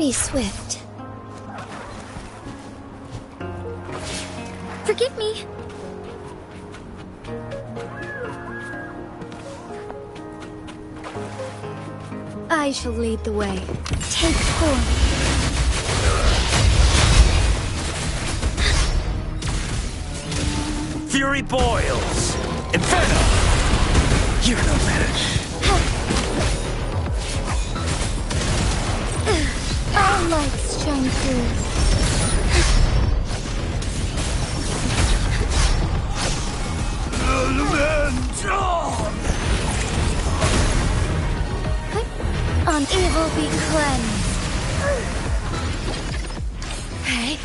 Be swift. Forgive me. I shall lead the way. Take form. Fury boils! Inferno! You're no match. All lights shine through. On evil be cleansed. Hey.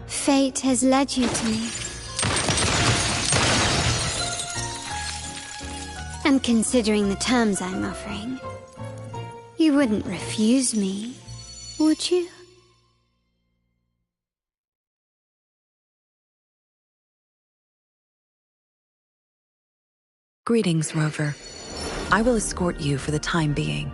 Fate has led you to me. And considering the terms I'm offering, you wouldn't refuse me, would you? Greetings, Rover. I will escort you for the time being.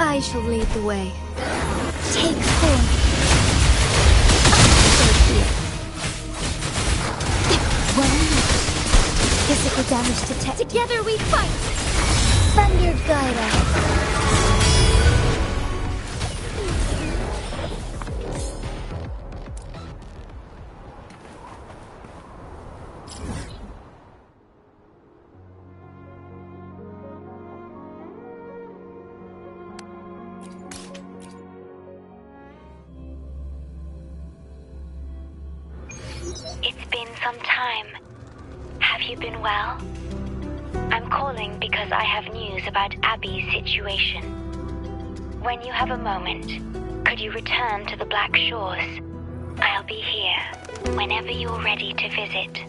I shall lead the way. Take form. Well, physical damage detected. Together we fight! Thunder guide us. It's been some time. Have you been well? I'm calling because I have news about Abby's situation. When you have a moment, could you return to the Black Shores? I'll be here whenever you're ready to visit.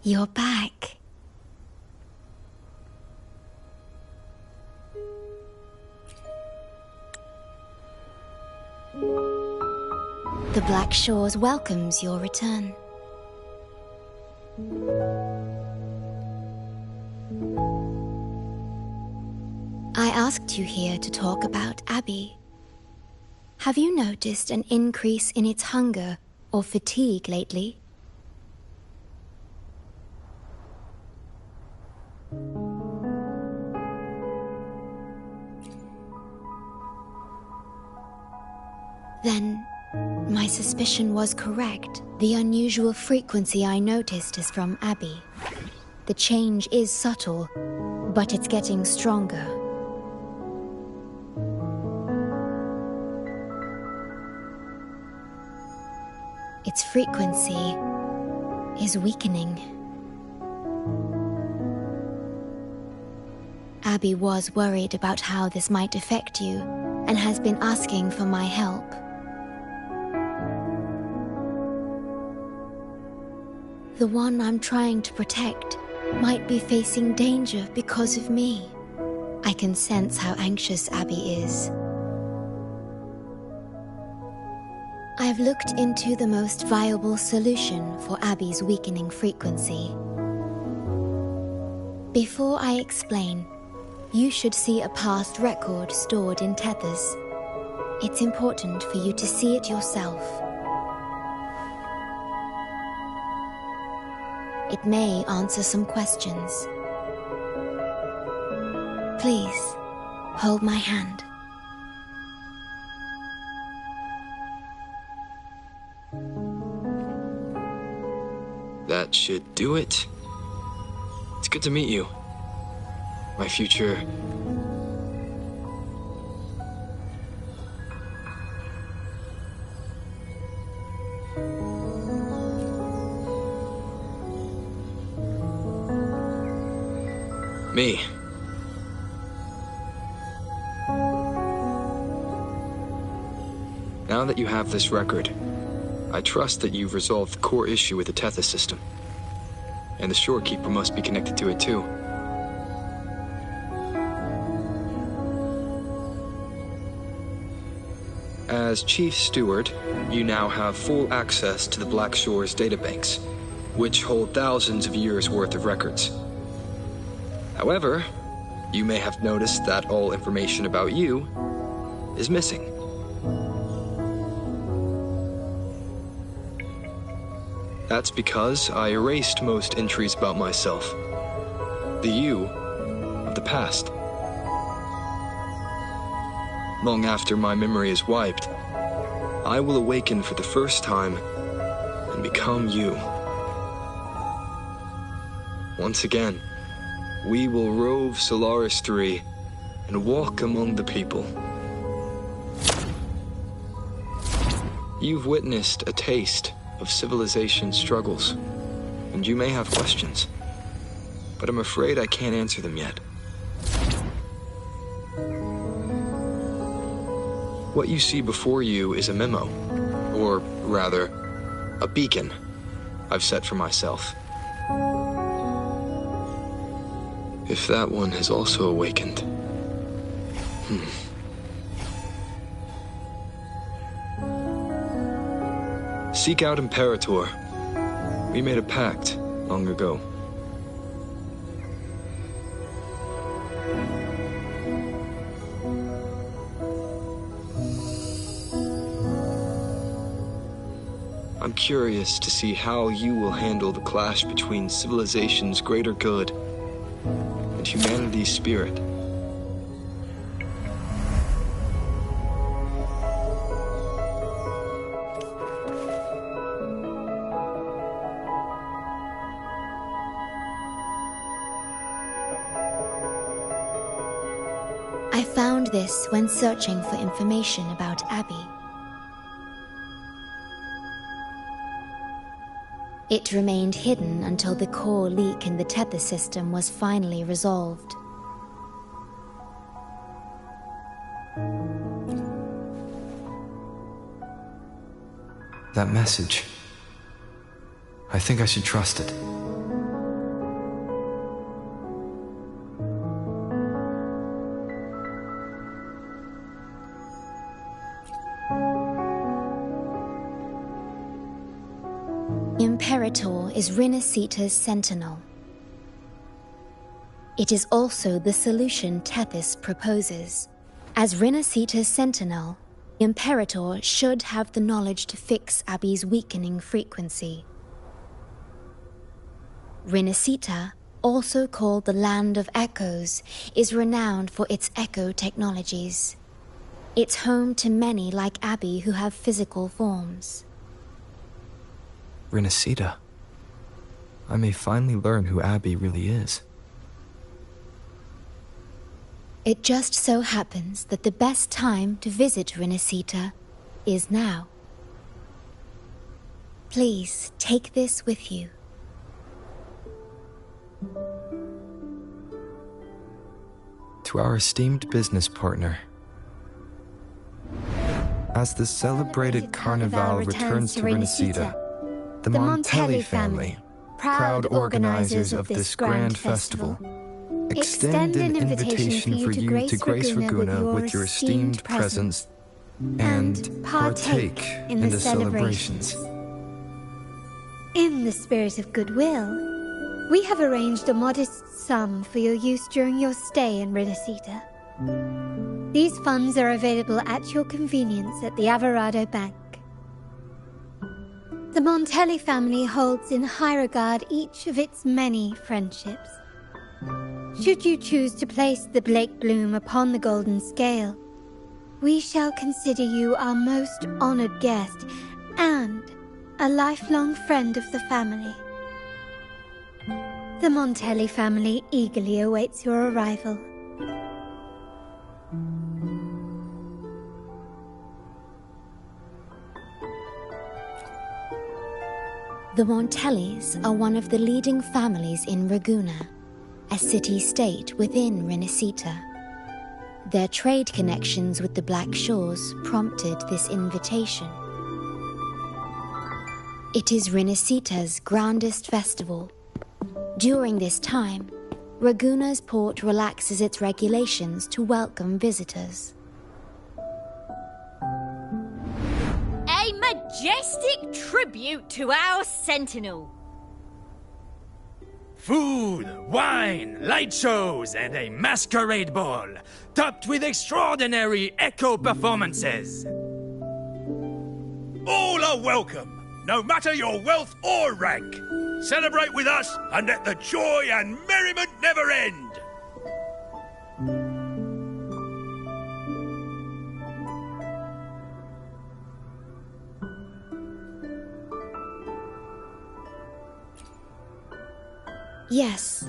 You're back. The Black Shores welcomes your return. I asked you here to talk about Abby. Have you noticed an increase in its hunger or fatigue lately? Then, my suspicion was correct. The unusual frequency I noticed is from Abby. The change is subtle, but it's getting stronger. Its frequency is weakening. Abby was worried about how this might affect you, and has been asking for my help. The one I'm trying to protect might be facing danger because of me. I can sense how anxious Abby is. I've looked into the most viable solution for Abby's weakening frequency. Before I explain, you should see a past record stored in tethers. It's important for you to see it yourself. It may answer some questions. Please, hold my hand. That should do it. It's good to meet you. My future... me. Now that you have this record, I trust that you've resolved the core issue with the Tethys system. And the Shorekeeper must be connected to it too. As Chief Steward, you now have full access to the Black Shores databanks, which hold thousands of years' worth of records. However, you may have noticed that all information about you is missing. That's because I erased most entries about myself. The you of the past. Long after my memory is wiped, I will awaken for the first time and become you. Once again, we will rove Solaris 3 and walk among the people. You've witnessed a taste of civilization's struggles, and you may have questions, but I'm afraid I can't answer them yet. What you see before you is a memo, or rather, a beacon I've set for myself. If that one has also awakened. Seek out Imperator. We made a pact long ago. I'm curious to see how you will handle the clash between civilization's greater good and humanity's spirit. I found this when searching for information about Abby. It remained hidden until the core leak in the tether system was finally resolved. That message. I think I should trust it. Imperator is Rinasita's sentinel. It is also the solution Tethys proposes. As Rinasita's sentinel, Imperator should have the knowledge to fix Abby's weakening frequency. Rinasita, also called the Land of Echoes, is renowned for its echo technologies. It's home to many like Abby who have physical forms. Rinasita. I may finally learn who Abby really is. It just so happens that the best time to visit Rinasita is now. Please take this with you. To our esteemed business partner. As the celebrated Carnival returns to Rinasita, the Montelli family, proud organizers of this grand festival, extend an invitation for you to grace Ragunna with your esteemed presence and partake in the celebrations. In the spirit of goodwill, we have arranged a modest sum for your use during your stay in Rinasita. These funds are available at your convenience at the Averado Bank. The Montelli family holds in high regard each of its many friendships. Should you choose to place the Blake Bloom upon the golden scale, we shall consider you our most honored guest and a lifelong friend of the family. The Montelli family eagerly awaits your arrival. The Montellis are one of the leading families in Ragunna, a city-state within Rinasita. Their trade connections with the Black Shores prompted this invitation. It is Rinasita's grandest festival. During this time, Ragunna's port relaxes its regulations to welcome visitors. A majestic tribute to our sentinel. Food, wine, light shows, and a masquerade ball, topped with extraordinary echo performances. All are welcome, no matter your wealth or rank. Celebrate with us and let the joy and merriment never end. Yes,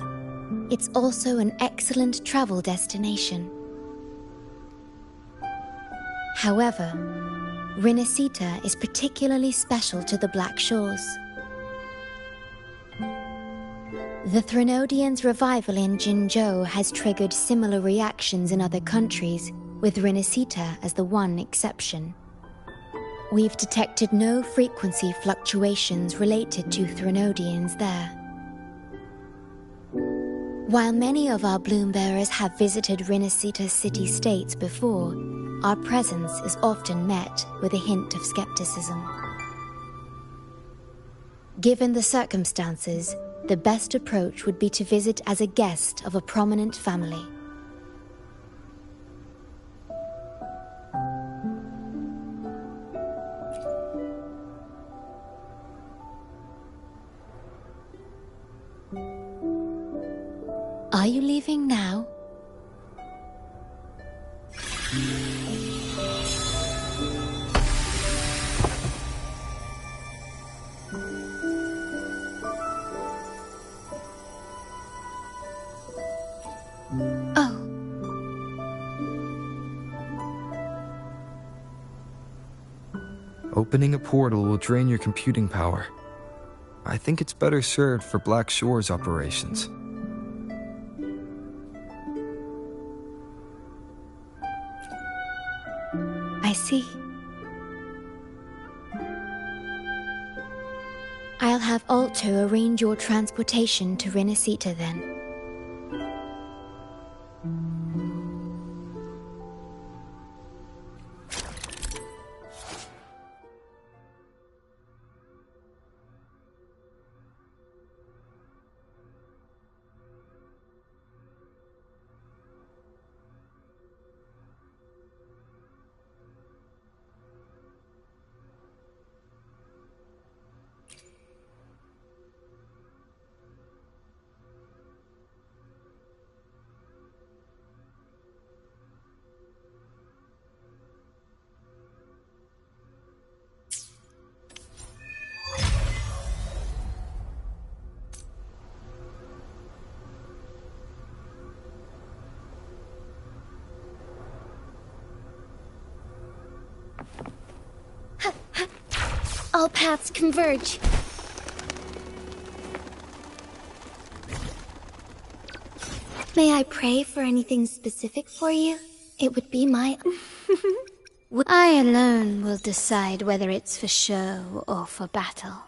it's also an excellent travel destination. However, Rinasita is particularly special to the Black Shores. The Threnodians' revival in Jinzhou has triggered similar reactions in other countries, with Rinasita as the one exception. We've detected no frequency fluctuations related to Threnodians there. While many of our bloom bearers have visited Rinascita's city-states before, our presence is often met with a hint of skepticism. Given the circumstances, the best approach would be to visit as a guest of a prominent family. Are you leaving now? Oh. Opening a portal will drain your computing power. I think it's better served for Black Shore's operations. I see. I'll have Alto arrange your transportation to Rinascita then. All paths converge. May I pray for anything specific for you? It would be my... I alone will decide whether it's for show or for battle.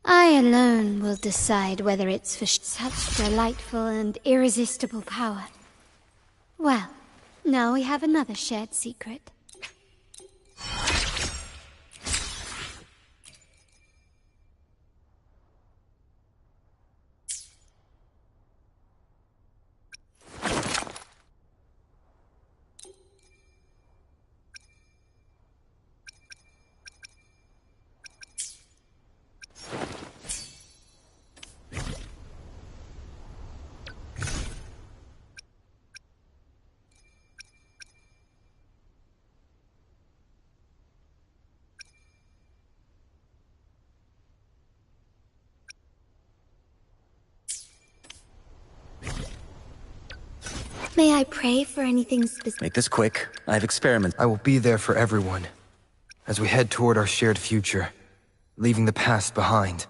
I alone will decide whether it's for such delightful and irresistible power. Well, now we have another shared secret. May I pray for anything specific? Make this quick. I have experiments. I will be there for everyone, as we head toward our shared future, leaving the past behind.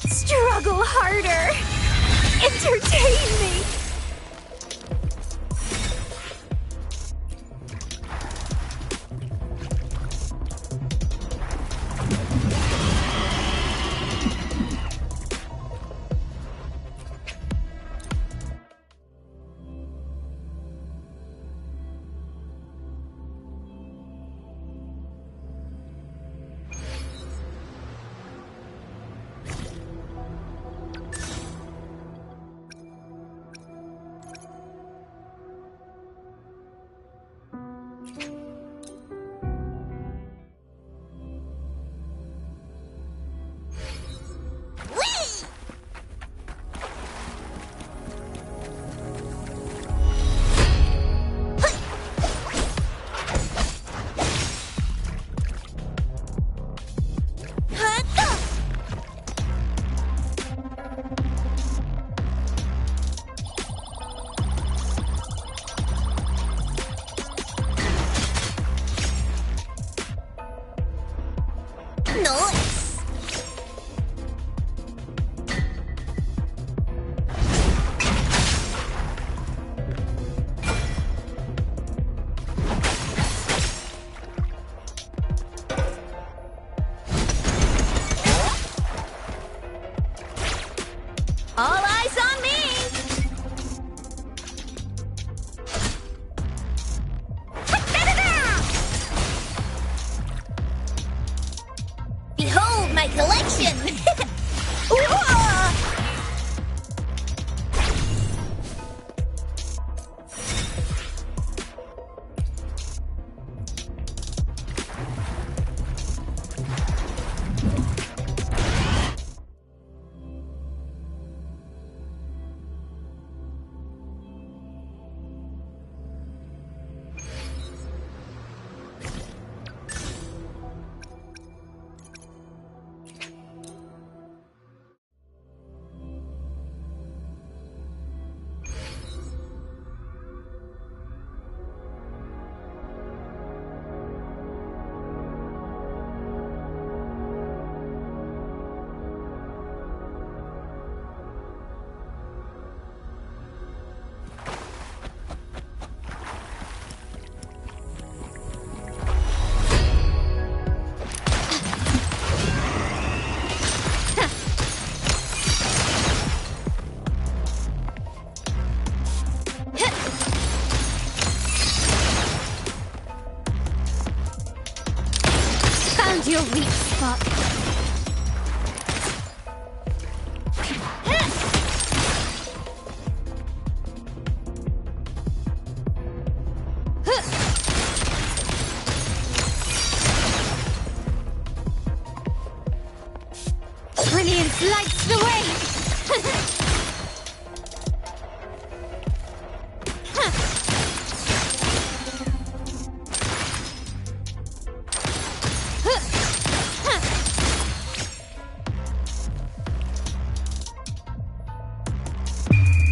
Struggle harder! Entertain me! All eyes on me! Behold my collection! Found your weak spot. Brilliance lights the way!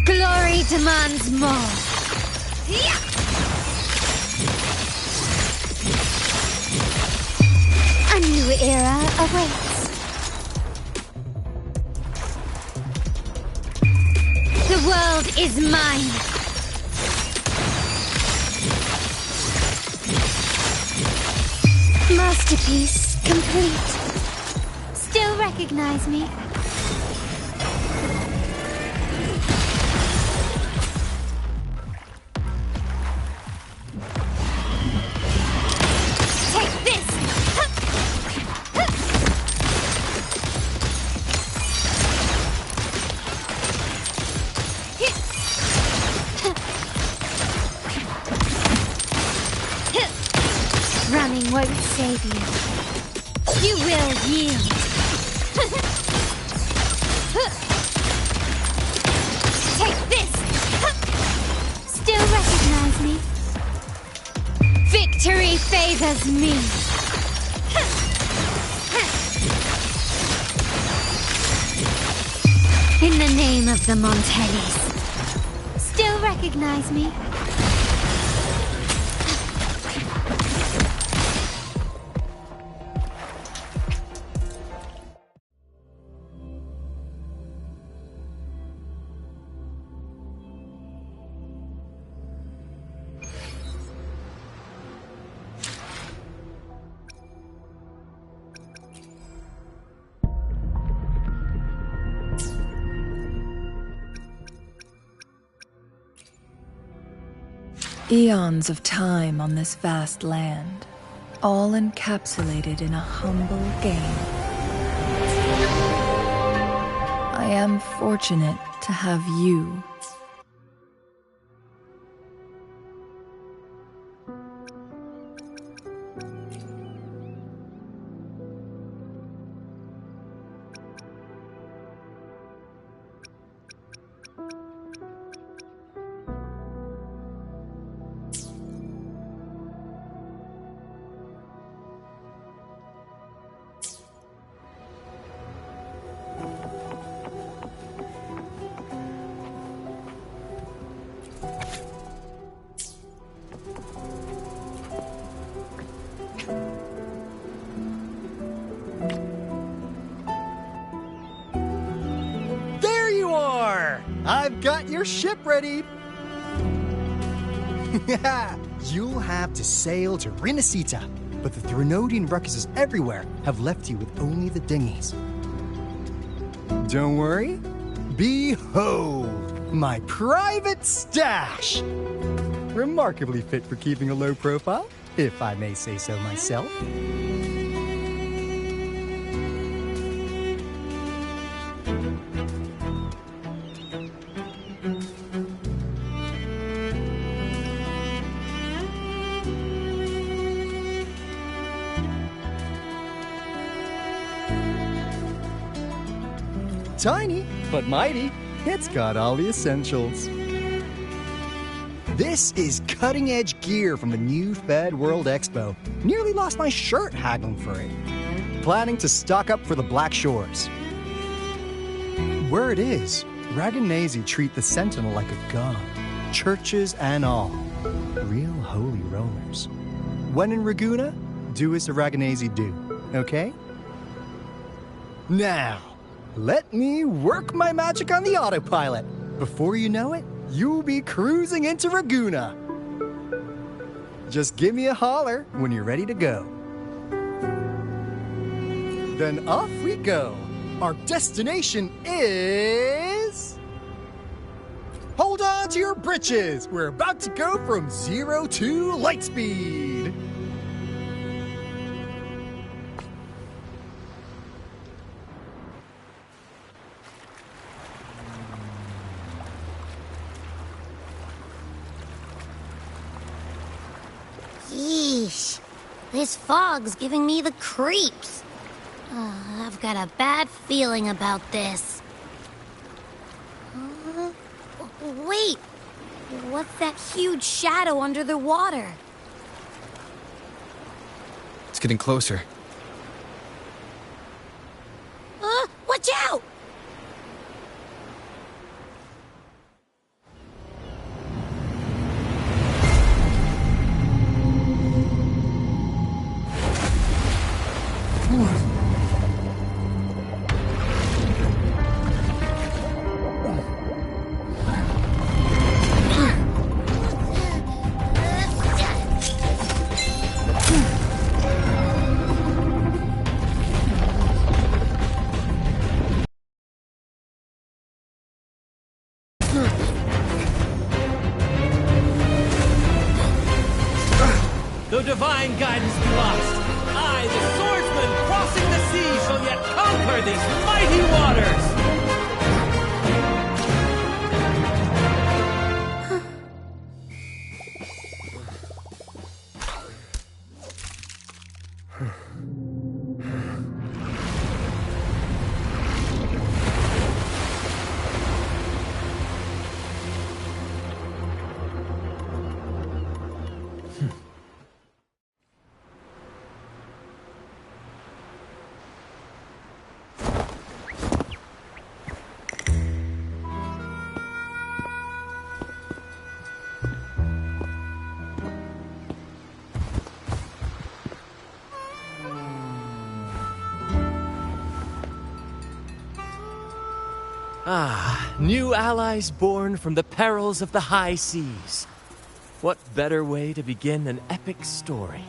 Glory demands more. A new era awaits. The world is mine. Masterpiece complete. Still recognize me? yield. Take this! Still recognize me? Victory favors me! In the name of the Montellis. Still recognize me? Eons of time on this vast land, all encapsulated in a humble game. I am fortunate to have you. I've got your ship ready! You'll have to sail to Rinasita, but the Threnodian ruckuses everywhere have left you with only the dinghies. Don't worry. Behold, my private stash! Remarkably fit for keeping a low profile, if I may say so myself. Tiny, but mighty. It's got all the essentials. This is cutting-edge gear from the new Fed World Expo. Nearly lost my shirt haggling for it. Planning to stock up for the Black Shores. Word is, Raganazi treat the Sentinel like a god. Churches and all. Real holy rollers. When in Raguna, do as the Raganazi do, okay? Now, let me work my magic on the autopilot. Before you know it, you'll be cruising into Raguna. Just give me a holler when you're ready to go. Then off we go. Our destination is... Hold on to your britches. We're about to go from 0 to light speed. Yeesh. This fog's giving me the creeps. I've got a bad feeling about this. Wait! What's that huge shadow under the water? It's getting closer. Watch out! Though divine guidance be lost, I, the swordsman crossing the sea, shall yet conquer these mighty waters! Ah, new allies born from the perils of the high seas. What better way to begin an epic story?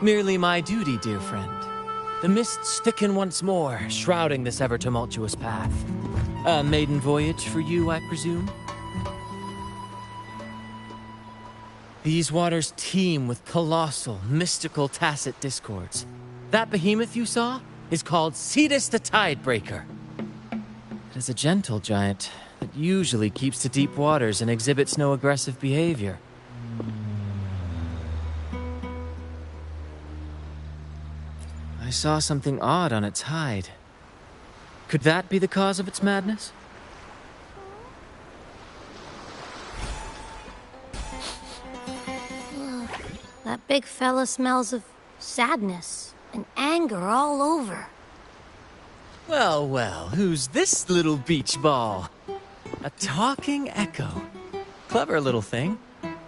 Merely my duty, dear friend. The mists thicken once more, shrouding this ever-tumultuous path. A maiden voyage for you, I presume? These waters teem with colossal, mystical, tacit discords. That behemoth you saw is called Cetus the Tidebreaker. It is a gentle giant that usually keeps to deep waters and exhibits no aggressive behavior. I saw something odd on its hide. Could that be the cause of its madness? That big fella smells of sadness and anger all over. Well, well, who's this little beach ball? A talking echo. Clever little thing.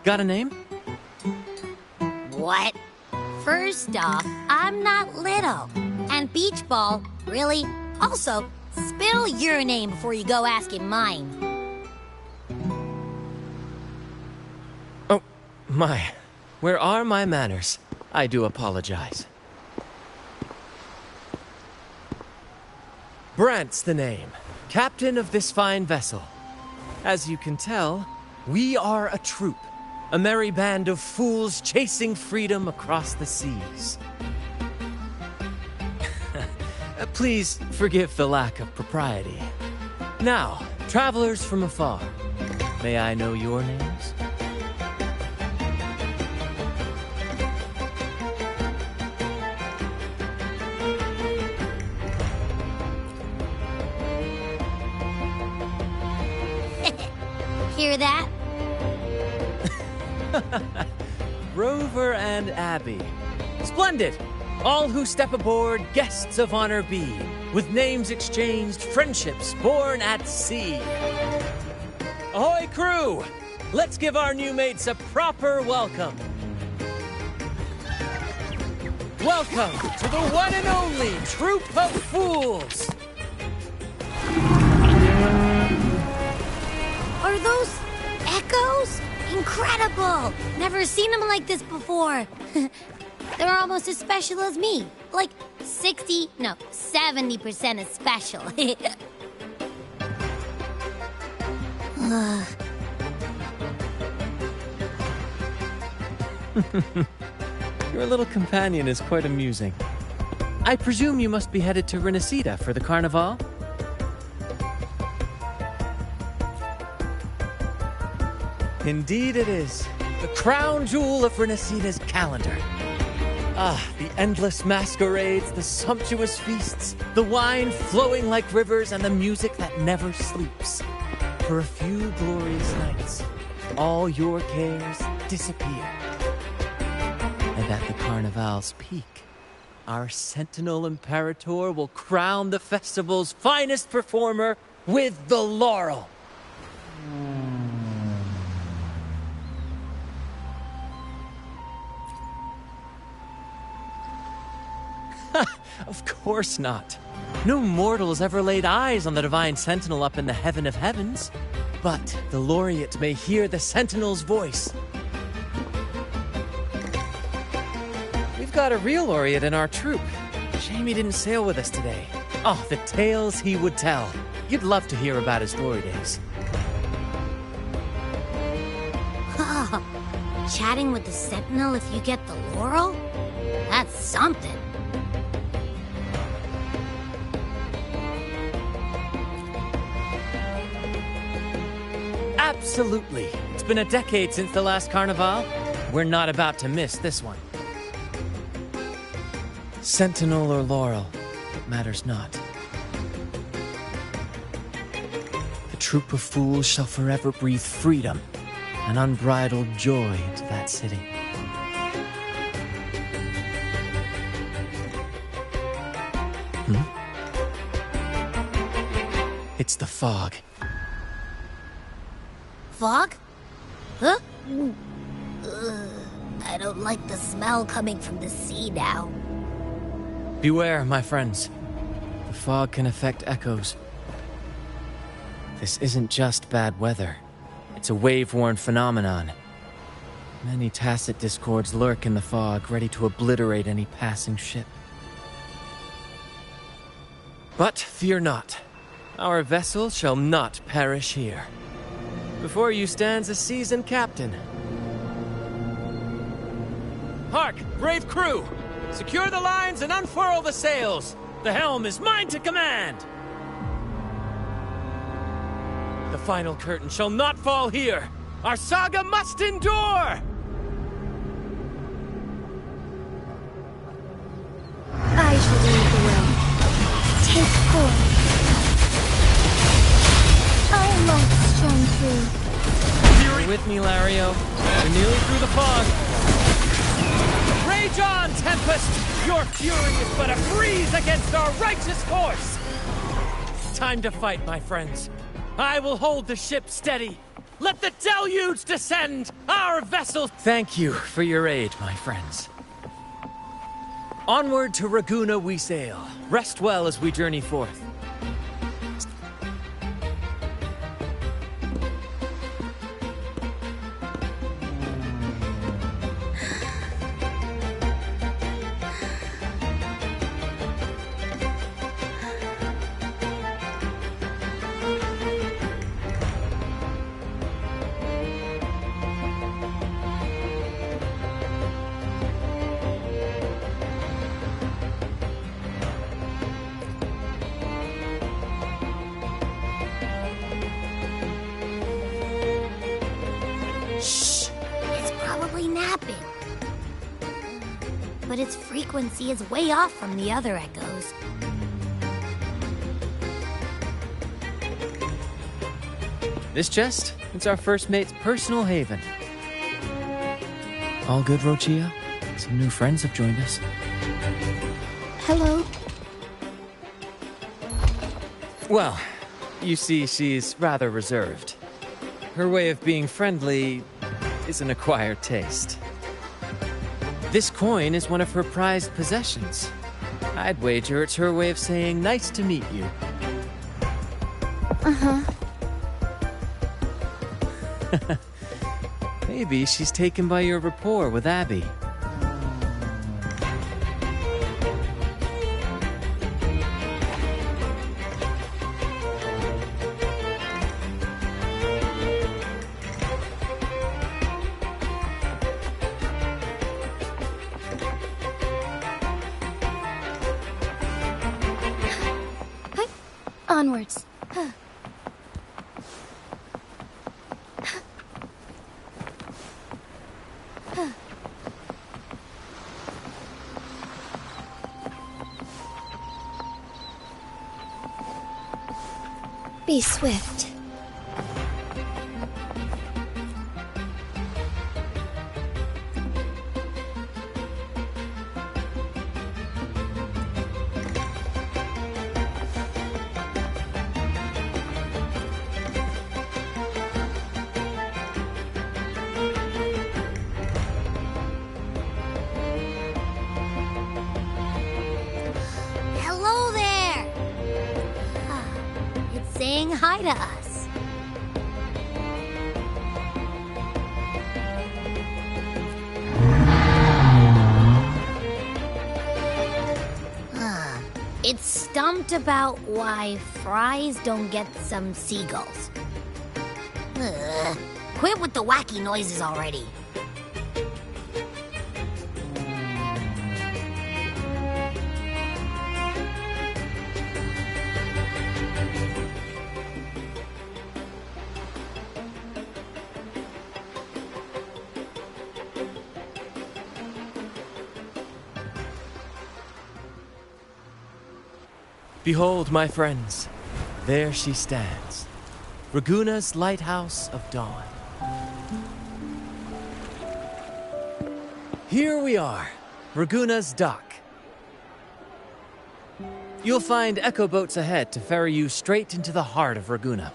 Got a name? What? First off, I'm not little. And Beach Ball, really? Also, spill your name before you go asking mine. Oh, my. Where are my manners? I do apologize. Brant's the name. Captain of this fine vessel. As you can tell, we are a troop. A merry band of fools chasing freedom across the seas. Please forgive the lack of propriety. Now, travelers from afar, may I know your names? Hear that? Rover and Abby. Splendid! All who step aboard, guests of honor be. With names exchanged, friendships born at sea. Ahoy, crew! Let's give our new mates a proper welcome. Welcome to the one and only Troop of Fools! Are those echoes? Incredible! Never seen them like this before. They're almost as special as me. Like 70% as special. Your little companion is quite amusing. I presume you must be headed to Renacida for the Carnival? Indeed it is. The crown jewel of Renacida's calendar. Ah, the endless masquerades, the sumptuous feasts, the wine flowing like rivers, and the music that never sleeps. For a few glorious nights, all your cares disappear. And at the Carnival's peak, our Sentinel Imperator will crown the festival's finest performer with the laurel. Of course not. No mortals ever laid eyes on the Divine Sentinel up in the heaven of heavens. But the laureate may hear the Sentinel's voice. We've got a real laureate in our troop. Shame he didn't sail with us today. Oh, the tales he would tell. You'd love to hear about his glory days. Chatting with the Sentinel if you get the laurel? That's something. Absolutely. It's been a decade since the last Carnival. We're not about to miss this one. Sentinel or laurel, it matters not. The troop of fools shall forever breathe freedom and unbridled joy into that city. It's the fog. Fog? Huh? I don't like the smell coming from the sea now. Beware, my friends. The fog can affect echoes. This isn't just bad weather. It's a wave-worn phenomenon. Many tacit discords lurk in the fog, ready to obliterate any passing ship. But fear not. Our vessel shall not perish here. Before you stands a seasoned captain. Hark, brave crew! Secure the lines and unfurl the sails! The helm is mine to command! The final curtain shall not fall here! Our saga must endure! I shall lead the way. Take course. Our lights shine through. You're with me, Lario. We're nearly through the fog. Rage on, Tempest! Your fury is but a breeze against our righteous force! Time to fight, my friends. I will hold the ship steady. Let the deluge descend! Our vessel... Thank you for your aid, my friends. Onward to Raguna we sail. Rest well as we journey forth. But its frequency is way off from the other echoes. This chest, it's our first mate's personal haven. All good, Rochia? Some new friends have joined us. Hello. Well, you see, she's rather reserved. Her way of being friendly is an acquired taste. This coin is one of her prized possessions. I'd wager it's her way of saying nice to meet you. Uh-huh. Maybe she's taken by your rapport with Abby. Onwards. Be swift. Hello there! It's saying hi to us. It's stumped about why fries don't get some seagulls. Quit with the wacky noises already. Behold, my friends, there she stands, Raguna's Lighthouse of Dawn. Here we are, Raguna's dock. You'll find echo boats ahead to ferry you straight into the heart of Raguna.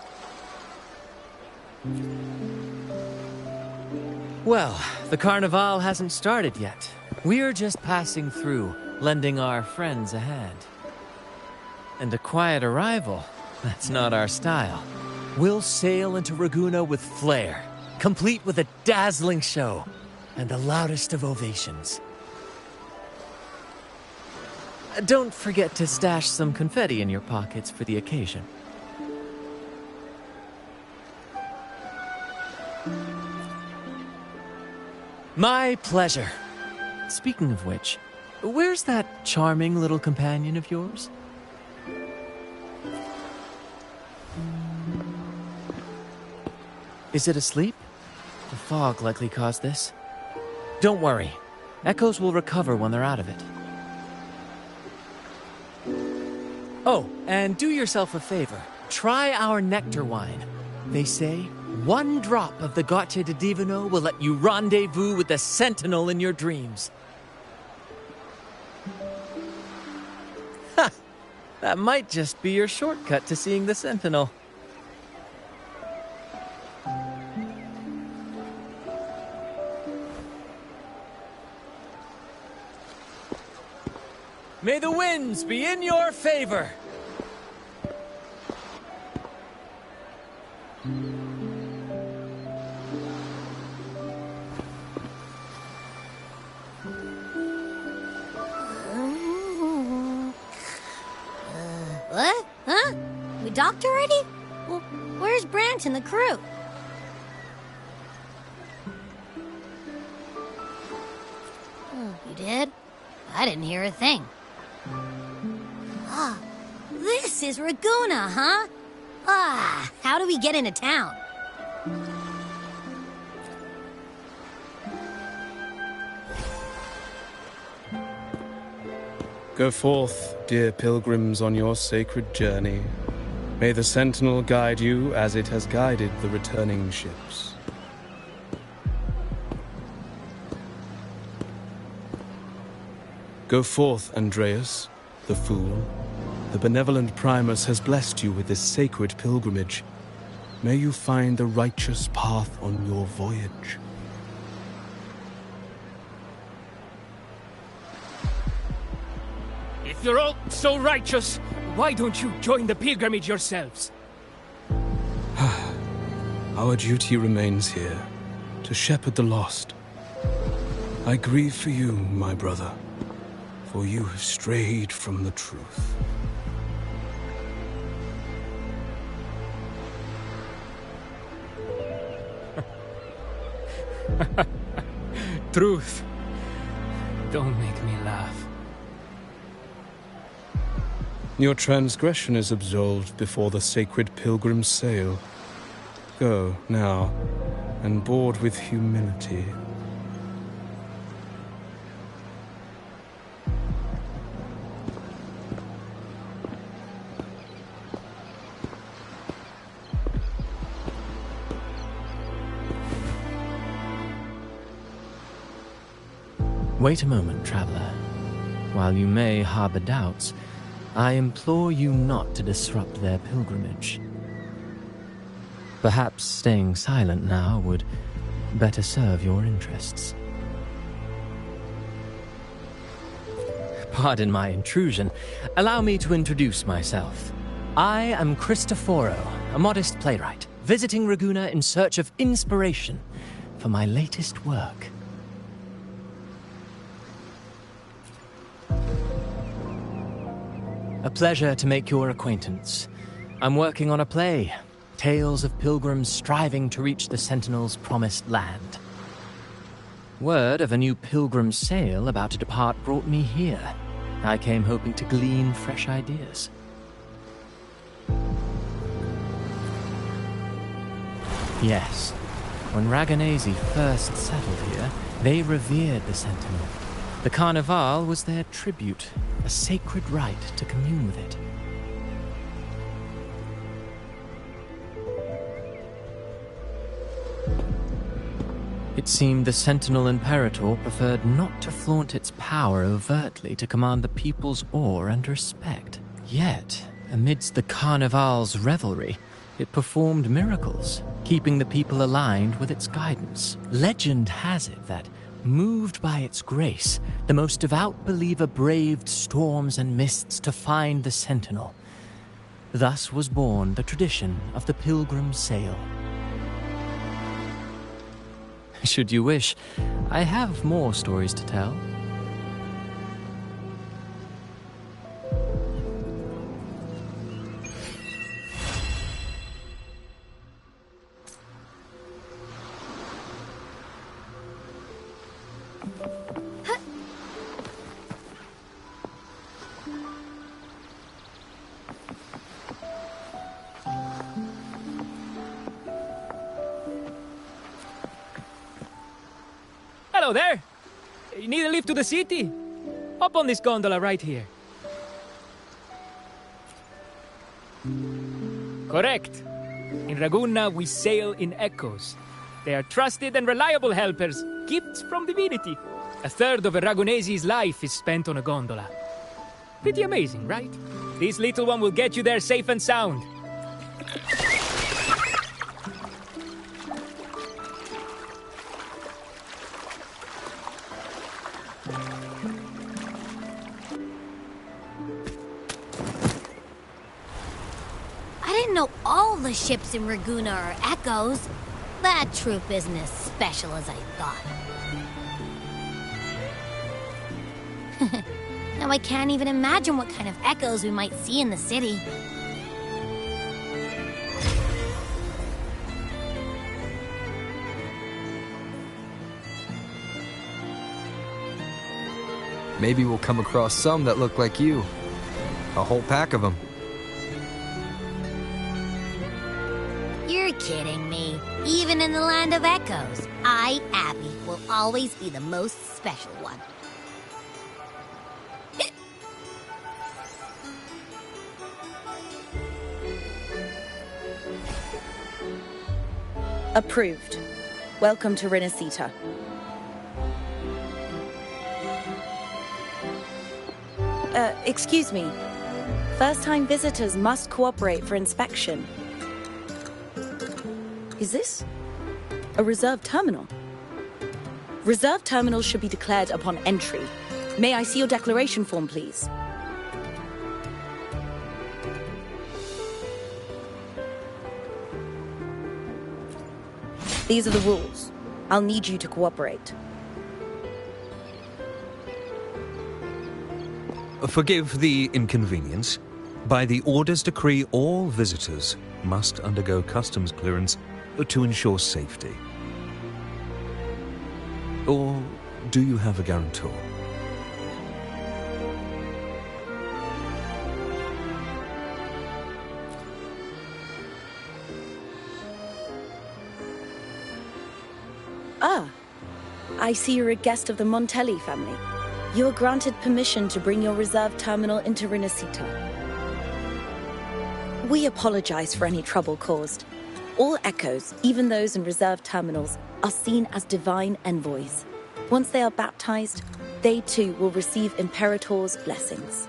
Well, the Carnival hasn't started yet. We're just passing through, lending our friends a hand. And a quiet arrival. That's not our style. We'll sail into Raguna with flair, complete with a dazzling show and the loudest of ovations. Don't forget to stash some confetti in your pockets for the occasion. My pleasure. Speaking of which, where's that charming little companion of yours? Is it asleep? The fog likely caused this. Don't worry. Echoes will recover when they're out of it. Oh, and do yourself a favor. Try our nectar wine. They say 1 drop of the Gace de Divino will let you rendezvous with the Sentinel in your dreams. Ha! That might just be your shortcut to seeing the Sentinel. May the winds be in your favor! What? Huh? We docked already? Well, where's Brant and the crew? You did? I didn't hear a thing. Ah, this is Raguna, huh? Ah, how do we get into town? Go forth, dear pilgrims, on your sacred journey. May the Sentinel guide you as it has guided the returning ships. Go forth, Andreas, the fool. The benevolent Primus has blessed you with this sacred pilgrimage. May you find the righteous path on your voyage. If you're all so righteous, why don't you join the pilgrimage yourselves? Our duty remains here, to shepherd the lost. I grieve for you, my brother, for you have strayed from the truth. Truth. Don't make me laugh. Your transgression is absolved before the sacred pilgrims sail. Go, now, and board with humility. Wait a moment, traveler. While you may harbor doubts, I implore you not to disrupt their pilgrimage. Perhaps staying silent now would better serve your interests. Pardon my intrusion. Allow me to introduce myself. I am Cristoforo, a modest playwright, visiting Raguna in search of inspiration for my latest work. A pleasure to make your acquaintance. I'm working on a play, tales of pilgrims striving to reach the Sentinel's promised land. Word of a new pilgrim sail about to depart brought me here. I came hoping to glean fresh ideas. Yes, when Raganesi first settled here, they revered the Sentinel. The Carnival was their tribute, a sacred right to commune with it. It seemed the Sentinel Imperator preferred not to flaunt its power overtly to command the people's awe and respect. Yet, amidst the Carnival's revelry, it performed miracles, keeping the people aligned with its guidance. Legend has it that, moved by its grace, the most devout believer braved storms and mists to find the Sentinel, Thus was born the tradition of the pilgrim sail. Should you wish, I have more stories to tell. Hello there! You need a lift to the city? Hop on this gondola right here. Correct. In Ragunna, we sail in echoes. They are trusted and reliable helpers, gifts from divinity. A third of a Ragunese's life is spent on a gondola. Pretty amazing, right? This little one will get you there safe and sound. I didn't know all the ships in Ragunna are echoes. That troop isn't as special as I thought. Now I can't even imagine what kind of echoes we might see in the city. Maybe we'll come across some that look like you. A whole pack of them. You're kidding me. Even in the land of echoes, I, Abby, will always be the most special one. Approved. Welcome to Renacita. Excuse me. First-time visitors must cooperate for inspection. Is this a reserve terminal? Reserve terminals should be declared upon entry. May I see your declaration form, please? These are the rules. I'll need you to cooperate. Forgive the inconvenience. By the Order's decree, all visitors must undergo customs clearance to ensure safety. Or do you have a guarantor? Ah, I see you're a guest of the Montelli family. You are granted permission to bring your reserve terminal into Renacita. We apologize for any trouble caused. All echoes, even those in reserve terminals, are seen as divine envoys. Once they are baptized, they too will receive Imperator's blessings.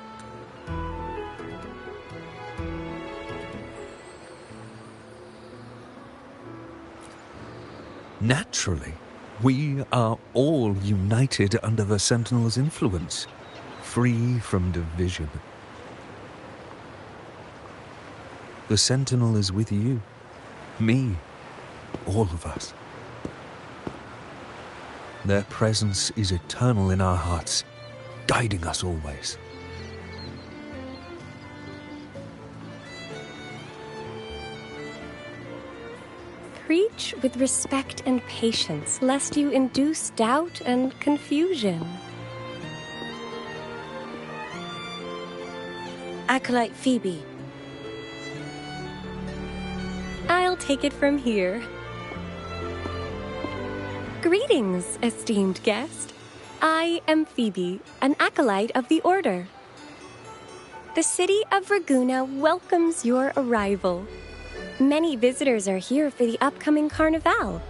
Naturally. We are all united under the Sentinel's influence, free from division. The Sentinel is with you, me, all of us. Their presence is eternal in our hearts, guiding us always. Preach with respect and patience, lest you induce doubt and confusion. Acolyte Phoebe. I'll take it from here. Greetings, esteemed guest. I am Phoebe, an acolyte of the Order. The city of Ragunna welcomes your arrival. Many visitors are here for the upcoming Carnival.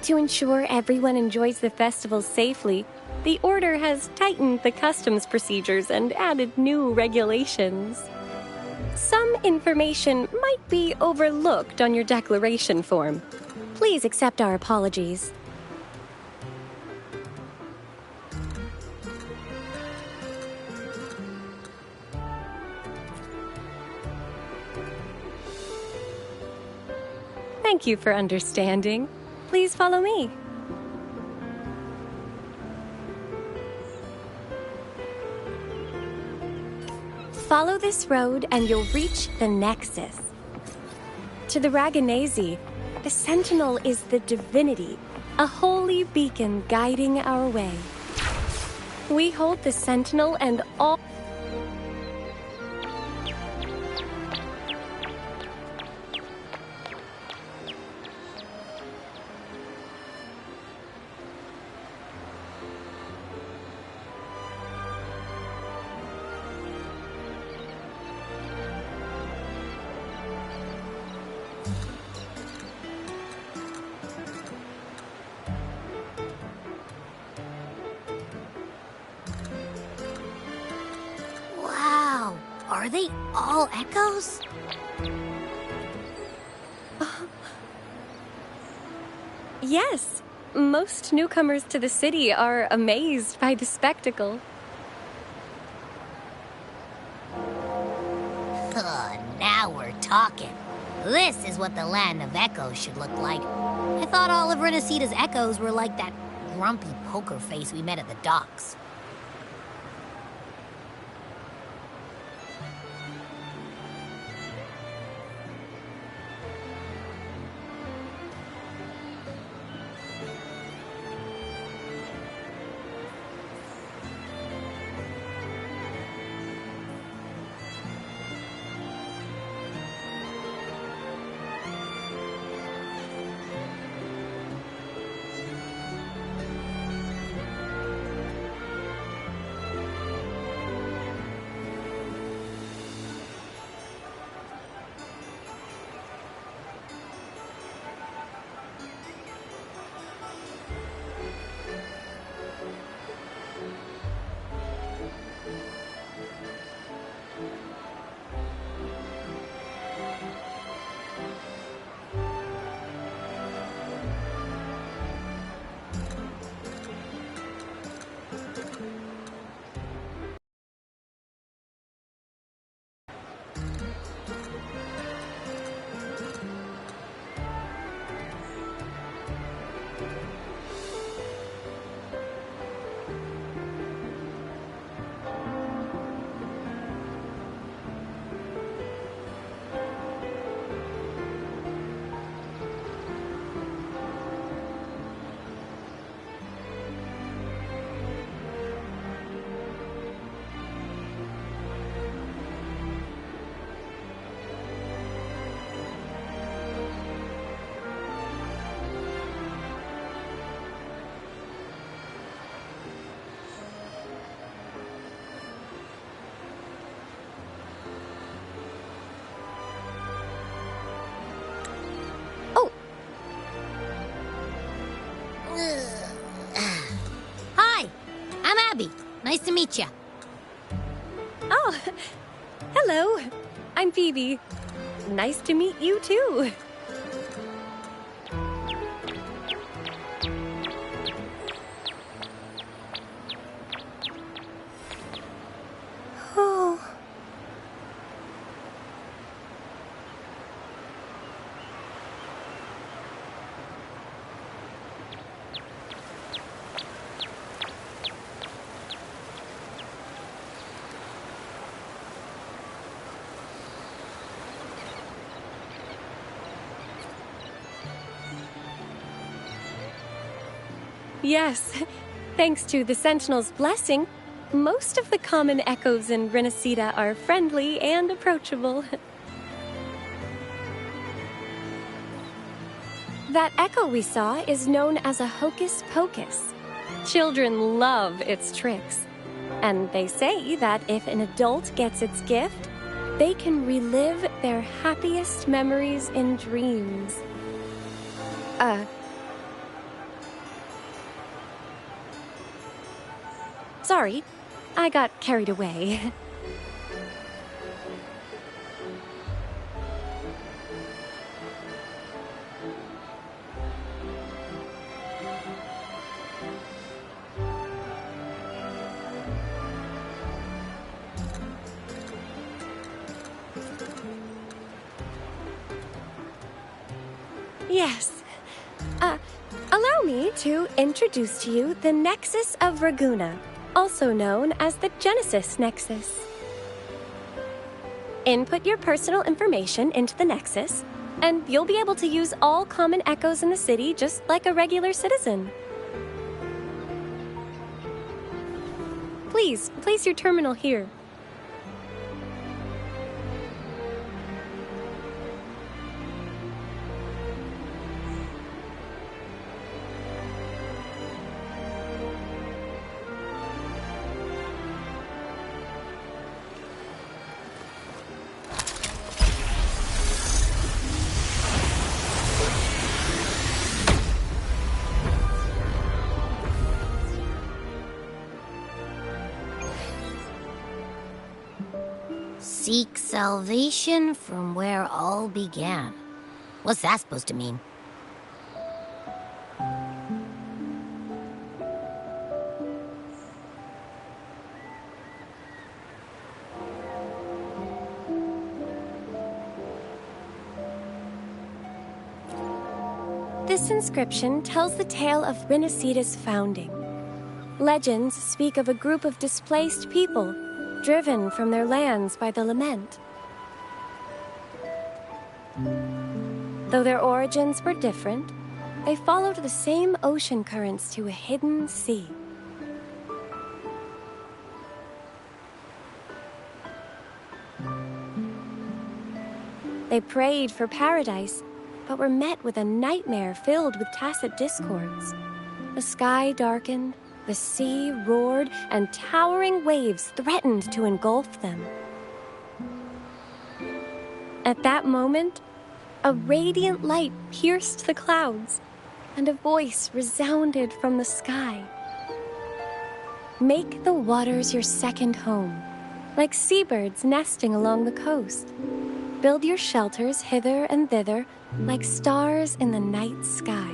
To ensure everyone enjoys the festival safely, the Order has tightened the customs procedures and added new regulations. Some information might be overlooked on your declaration form. Please accept our apologies. Thank you for understanding. Please follow me. Follow this road and you'll reach the Nexus. To the Raganese, the Sentinel is the divinity, a holy beacon guiding our way. We hold the Sentinel and all... Wow, are they all echoes? Yes, most newcomers to the city are amazed by the spectacle. Now we're talking. This is what the land of echoes should look like. I thought all of Renacita's echoes were like that grumpy poker face we met at the docks. Hi, I'm Abby. Nice to meet you. Oh, hello. I'm Phoebe. Nice to meet you too. Oh. Yes, thanks to the Sentinel's blessing, most of the common echoes in Renacita are friendly and approachable. That echo we saw is known as a hocus pocus. Children love its tricks. And they say that if an adult gets its gift, they can relive their happiest memories in dreams. Sorry, I got carried away. Yes. Allow me to introduce to you the Nexus of Raguna, also known as the Genesis Nexus. Input your personal information into the Nexus, and you'll be able to use all common echoes in the city just like a regular citizen. Please, place your terminal here. Seek salvation from where all began. What's that supposed to mean? This inscription tells the tale of Rinascida's founding. Legends speak of a group of displaced people, driven from their lands by the lament. Though their origins were different, they followed the same ocean currents to a hidden sea. They prayed for paradise, but were met with a nightmare filled with tacit discords. The sky darkened, the sea roared, and towering waves threatened to engulf them. At that moment, a radiant light pierced the clouds, and a voice resounded from the sky. Make the waters your second home, like seabirds nesting along the coast. Build your shelters hither and thither, like stars in the night sky.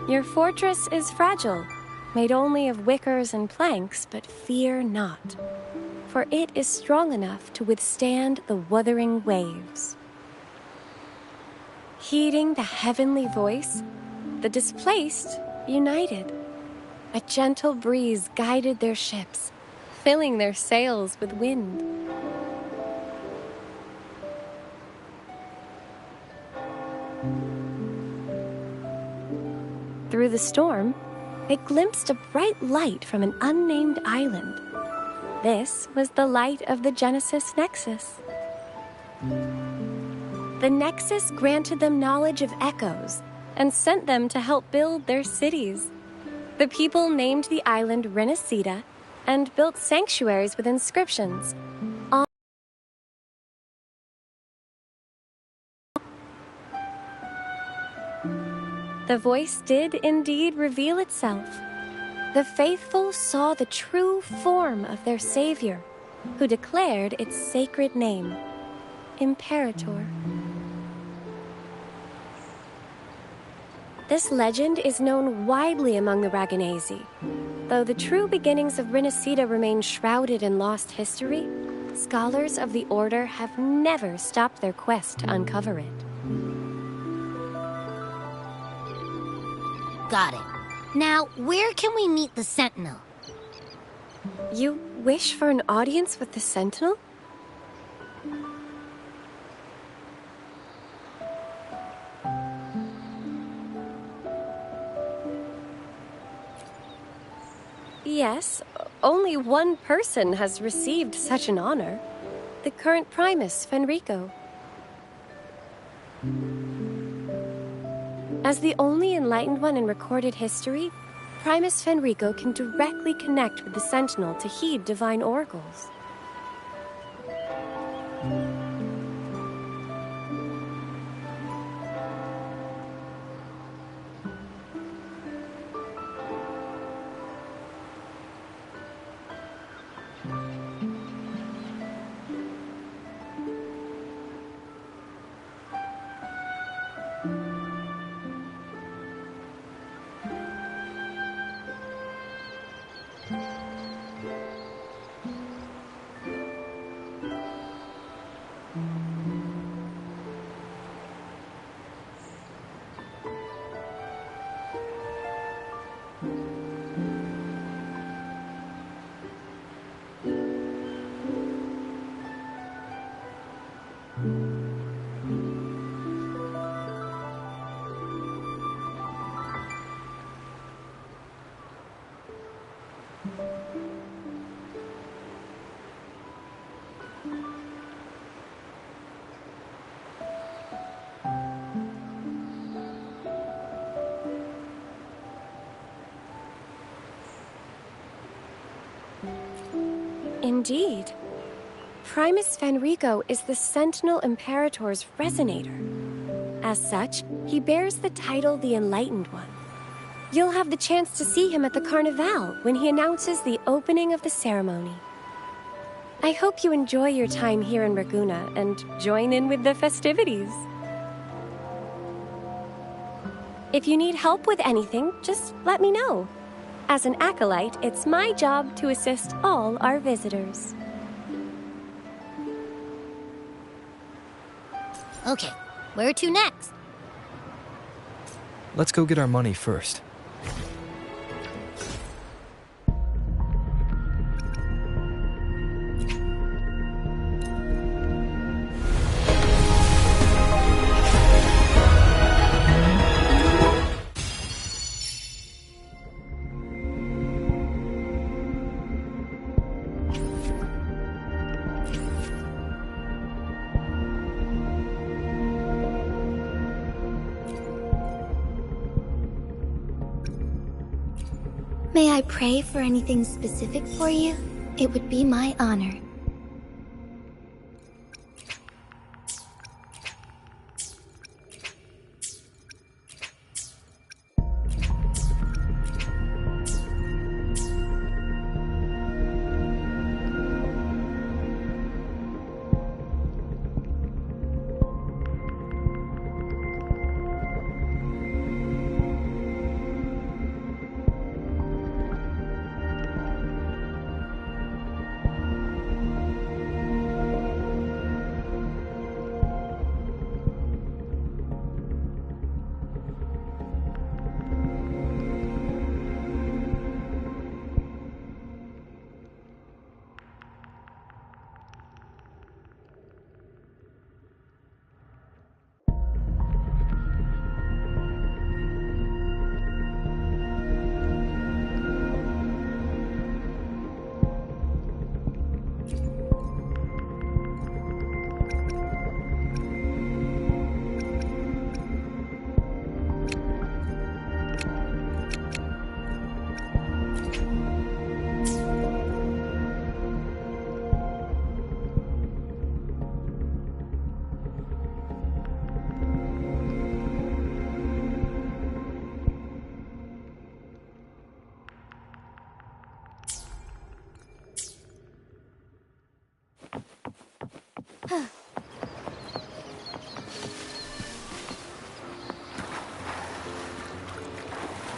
Your fortress is fragile, made only of wickers and planks, but fear not, for it is strong enough to withstand the wuthering waves. Heeding the heavenly voice, the displaced united. A gentle breeze guided their ships, filling their sails with wind. Through the storm, they glimpsed a bright light from an unnamed island. This was the light of the Genesis Nexus. The Nexus granted them knowledge of echoes and sent them to help build their cities. The people named the island Rinascida and built sanctuaries with inscriptions. The voice did indeed reveal itself. The faithful saw the true form of their savior, who declared its sacred name, Imperator. This legend is known widely among the Raganesi. Though the true beginnings of Rinascida remain shrouded in lost history, scholars of the Order have never stopped their quest to uncover it. Got it. Now, where can we meet the Sentinel? You wish for an audience with the Sentinel? Yes, only one person has received such an honor. The current Primus, Fenrico. As the only enlightened one in recorded history, Primus Fenrico can directly connect with the Sentinel to heed divine oracles. Indeed. Primus Fenrico is the Sentinel Imperator's Resonator. As such, he bears the title the Enlightened One. You'll have the chance to see him at the Carnival when he announces the opening of the ceremony. I hope you enjoy your time here in Raguna and join in with the festivities. If you need help with anything, just let me know. As an acolyte, it's my job to assist all our visitors. Okay, where to next? Let's go get our money first. May I pray for anything specific for you? It would be my honor.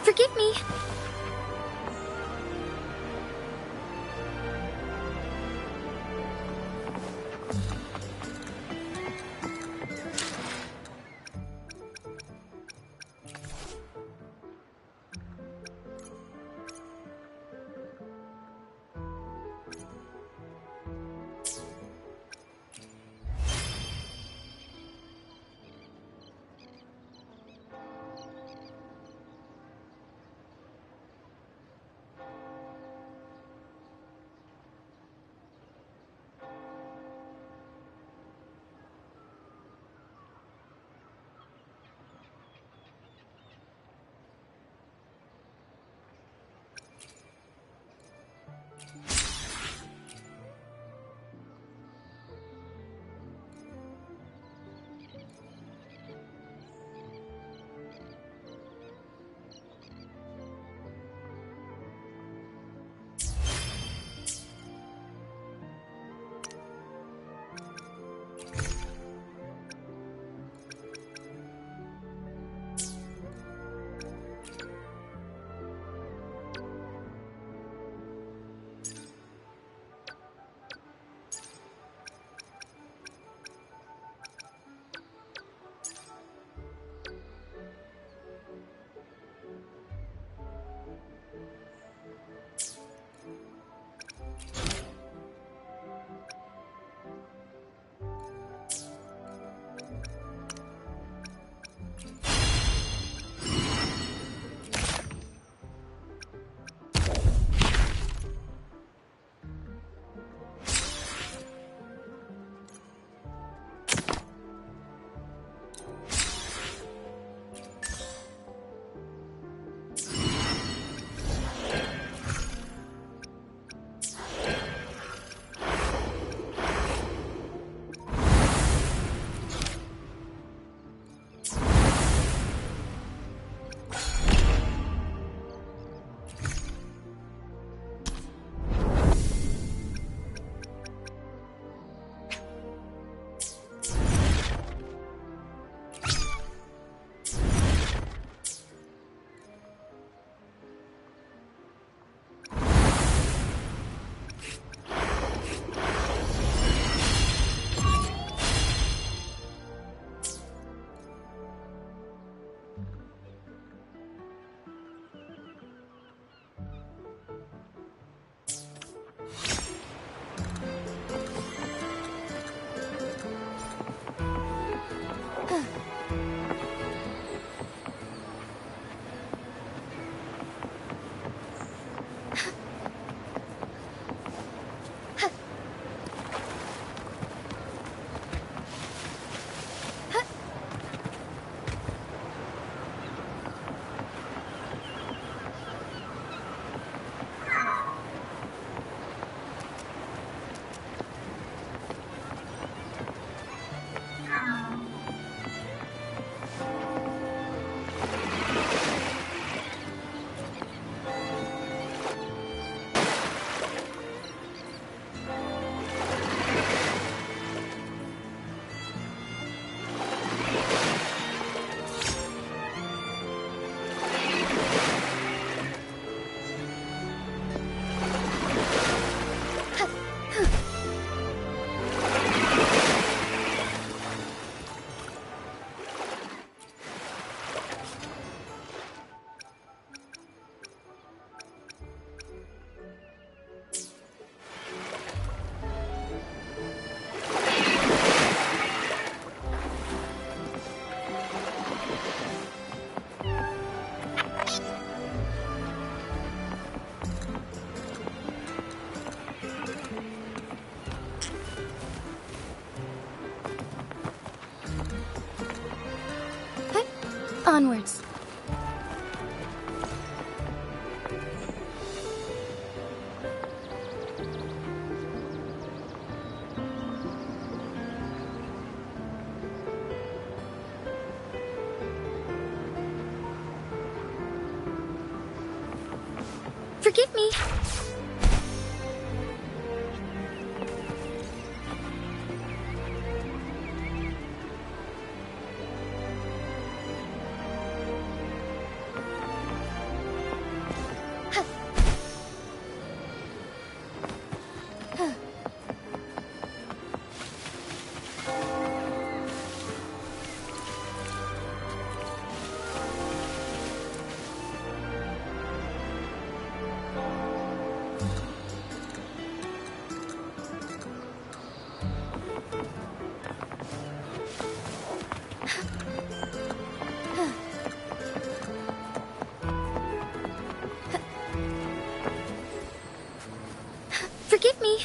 Forgive me. Onwards. Forgive me. Forgive me.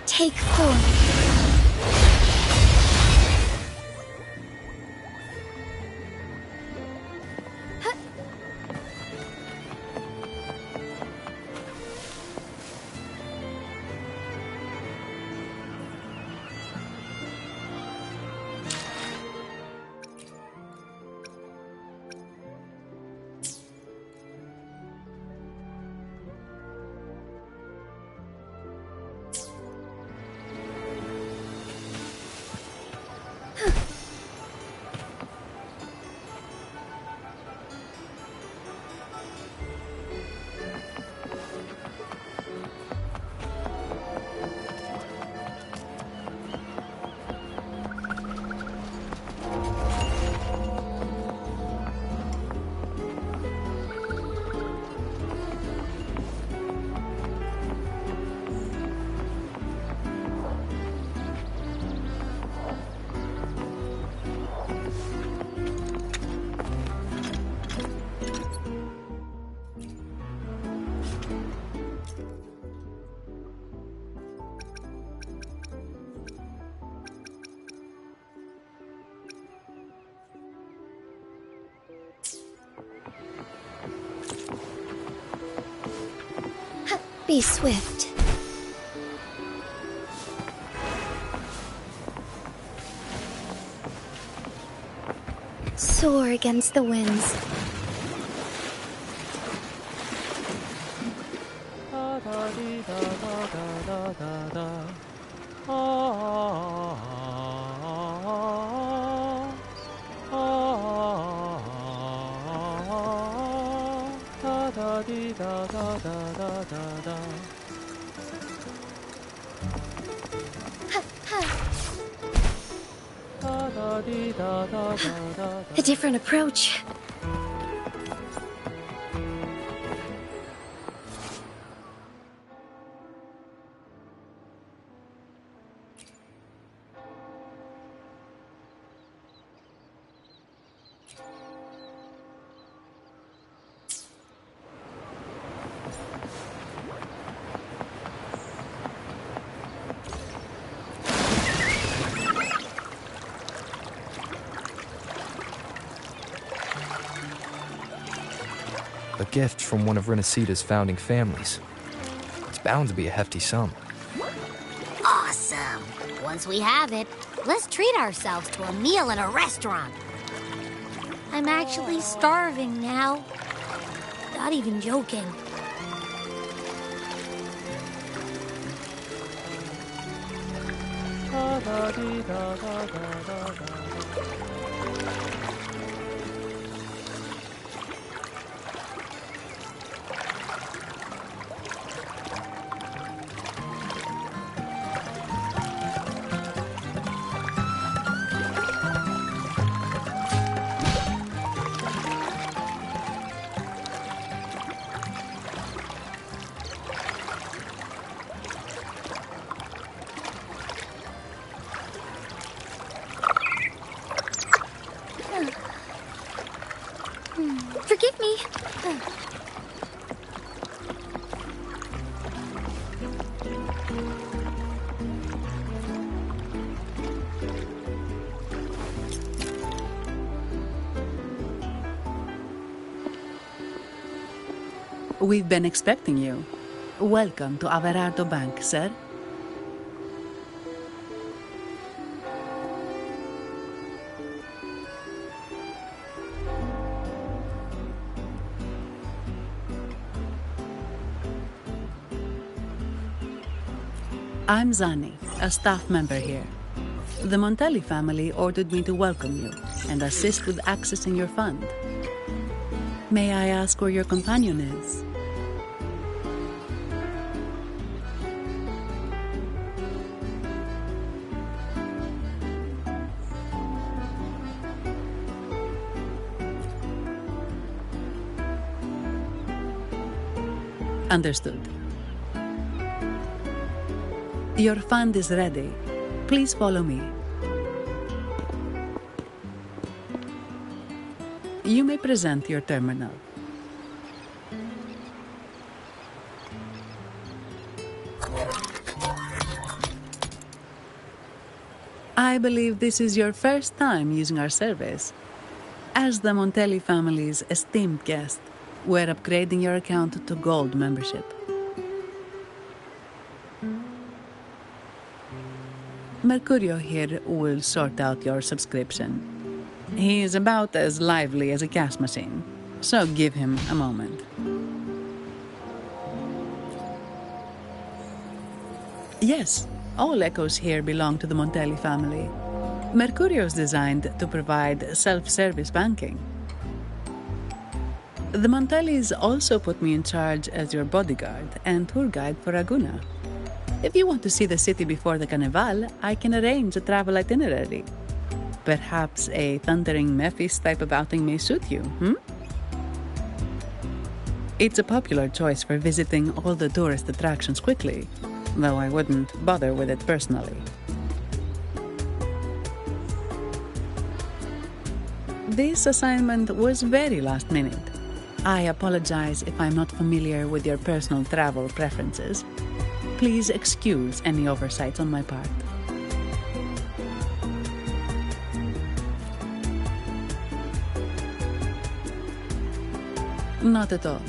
Take 4. Be swift. Soar against the winds. A different approach. A gift from one of Renicida's founding families. It's bound to be a hefty sum. Awesome. Once we have it, let's treat ourselves to a meal in a restaurant. I'm actually starving now. Not even joking. Forgive me. We've been expecting you. Welcome to Averardo Bank, sir. I'm Zani, a staff member here. The Montelli family ordered me to welcome you and assist with accessing your fund. May I ask where your companion is? Understood. Your fund is ready. Please follow me. You may present your terminal. I believe this is your first time using our service. As the Montelli family's esteemed guest, we're upgrading your account to Gold membership. Mercurio here will sort out your subscription. He is about as lively as a cash machine, so give him a moment. Yes, all echoes here belong to the Montelli family. Mercurio is designed to provide self-service banking. The Montellis also put me in charge as your bodyguard and tour guide for Ragusa. If you want to see the city before the Carnival, I can arrange a travel itinerary. Perhaps a thundering Memphis type of outing may suit you, It's a popular choice for visiting all the tourist attractions quickly, though I wouldn't bother with it personally. This assignment was very last minute. I apologize if I'm not familiar with your personal travel preferences. Please excuse any oversights on my part. Not at all.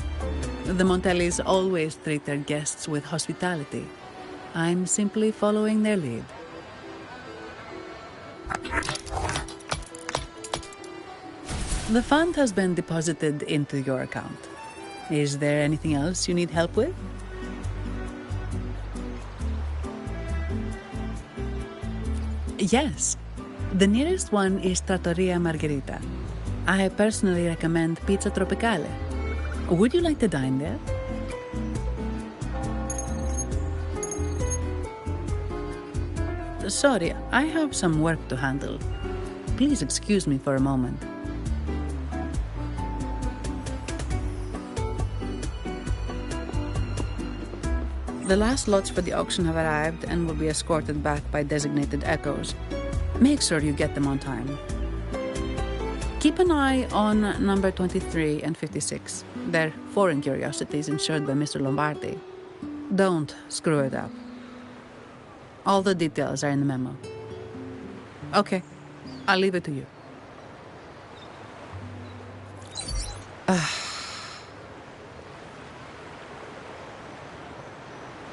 The Montellis always treat their guests with hospitality. I'm simply following their lead. The fund has been deposited into your account. Is there anything else you need help with? Yes. The nearest one is Trattoria Margherita. I personally recommend Pizza Tropicale. Would you like to dine there? Sorry, I have some work to handle. Please excuse me for a moment. The last lots for the auction have arrived and will be escorted back by designated echoes. Make sure you get them on time. Keep an eye on number 23 and 56. They're foreign curiosities insured by Mr. Lombardi. Don't screw it up. All the details are in the memo. Okay, I'll leave it to you.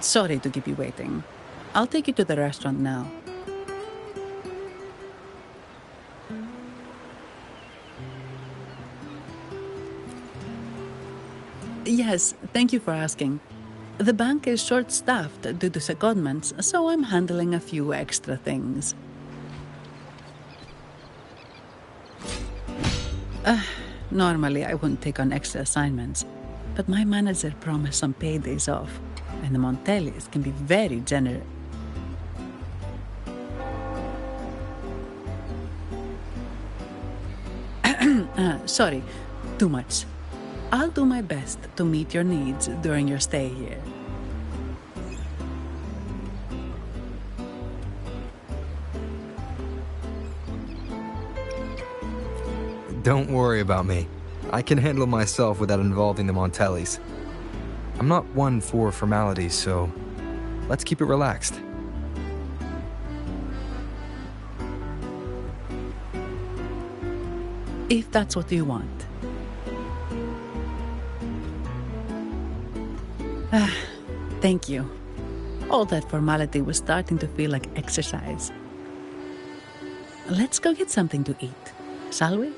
Sorry to keep you waiting. I'll take you to the restaurant now. Yes, thank you for asking. The bank is short-staffed due to secondments, so I'm handling a few extra things. Normally, I wouldn't take on extra assignments, but my manager promised some paydays off, and the Montellis can be very generous. Sorry, too much. I'll do my best to meet your needs during your stay here. Don't worry about me. I can handle myself without involving the Montellis. I'm not one for formalities, so let's keep it relaxed. If that's what you want. Thank you. All that formality was starting to feel like exercise. Let's go get something to eat, shall we?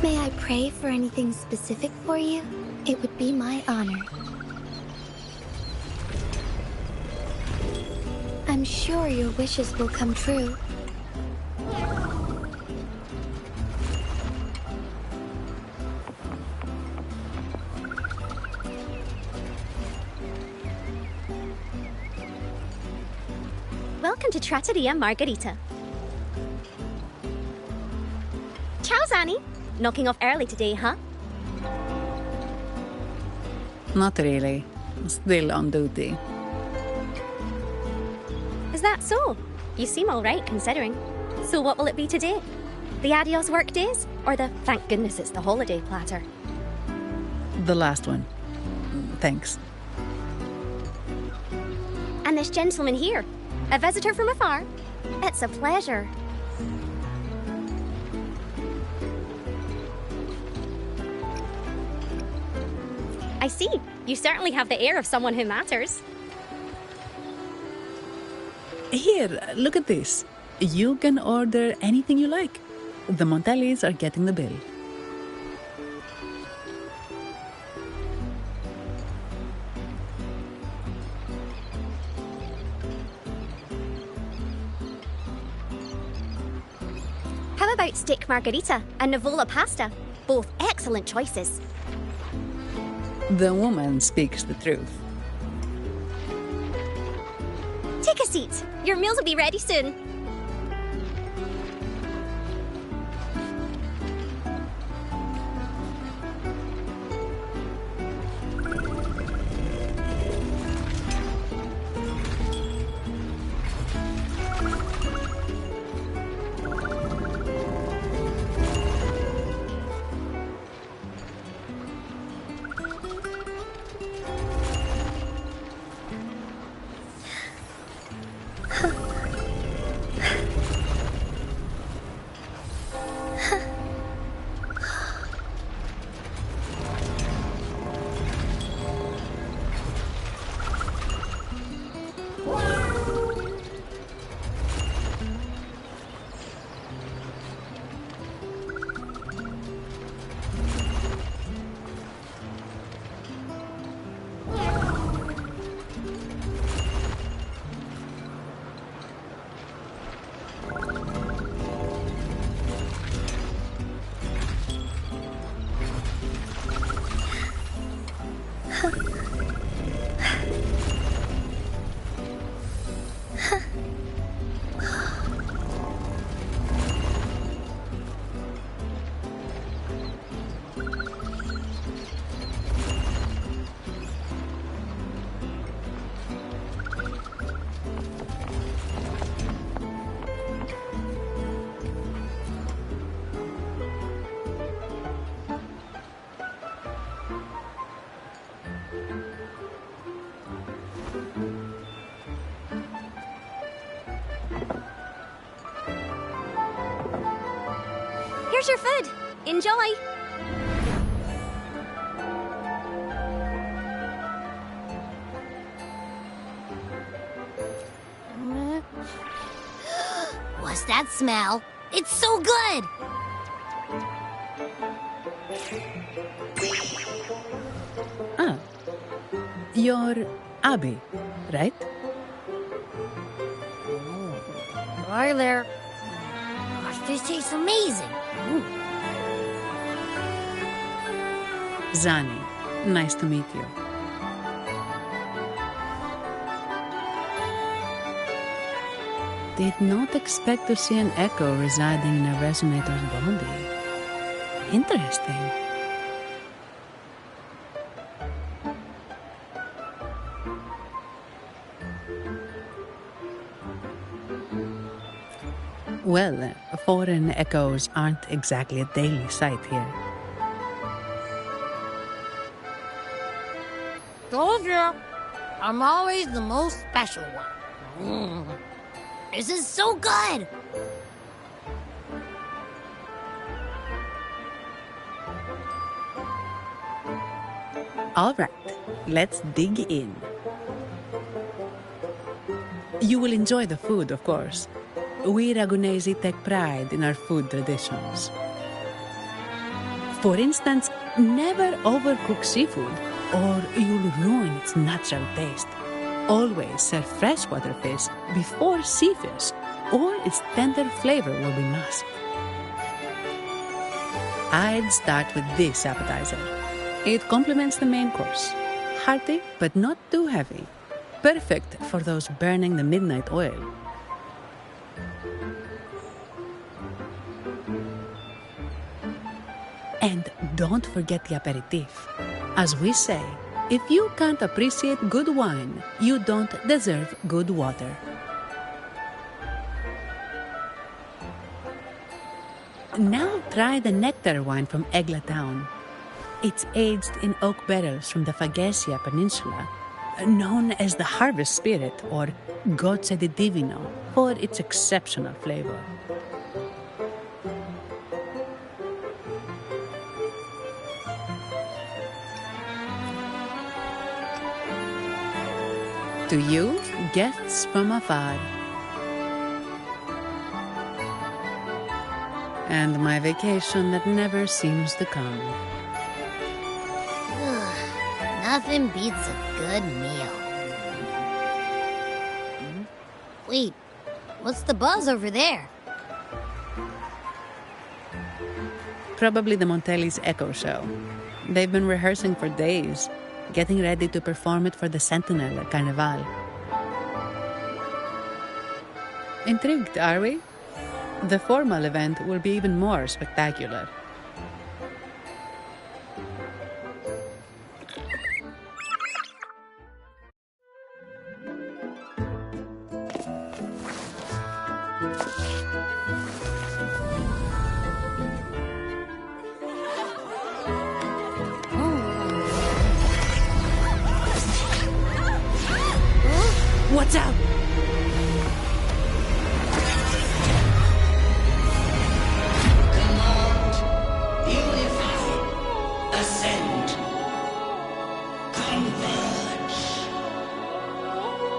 May I pray for anything specific for you? It would be my honor. I'm sure your wishes will come true. Welcome to Trattoria Margherita. Ciao, Zanni. Knocking off early today, huh? Not really. Still on duty. Is that so? You seem all right, considering. So what will it be today? The adios work days? Or the thank goodness it's the holiday platter? The last one. Thanks. And this gentleman here, a visitor from afar? It's a pleasure. I see. You certainly have the air of someone who matters. Here, look at this. You can order anything you like. The Montellis are getting the bill. How about steak margarita and Nivola pasta? Both excellent choices. The woman speaks the truth. Take a seat. Your meals will be ready soon. Here's your food. Enjoy. What's that smell? It's so good! Ah. You're Abby, right? Hi there. Gosh, this tastes amazing. Zani, nice to meet you. Did not expect to see an echo residing in a resonator's body. Interesting. Well, foreign echoes aren't exactly a daily sight here. Told you, I'm always the most special one. This is so good! All right, let's dig in. You will enjoy the food, of course. We Ragunesi take pride in our food traditions. For instance, never overcook seafood, or you'll ruin its natural taste. Always serve freshwater fish before sea fish, or its tender flavor will be masked. I'd start with this appetizer. It complements the main course. Hearty, but not too heavy. Perfect for those burning the midnight oil. And don't forget the aperitif. As we say, if you can't appreciate good wine, you don't deserve good water. Now try the nectar wine from Egla Town. It's aged in oak barrels from the Fagesia Peninsula, known as the Harvest Spirit or Gozze di Divino for its exceptional flavor. To you, guests from afar. And my vacation that never seems to come. Nothing beats a good meal. Wait, what's the buzz over there? Probably the Montelli's Echo Show. They've been rehearsing for days, getting ready to perform it for the Sentinel at Carnival. Intrigued, are we? The formal event will be even more spectacular. Watch out! Command, unify, ascend, converge.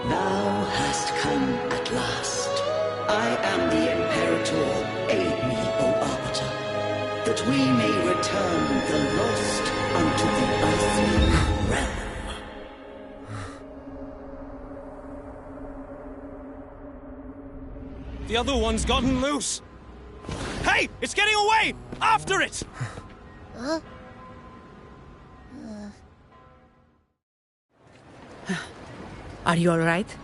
Thou hast come at last. I am the Imperator. Aid me, O Arbiter, that we may return the lost unto the earthly realm. The other one's gotten loose. Hey, it's getting away! After it! Are you all right?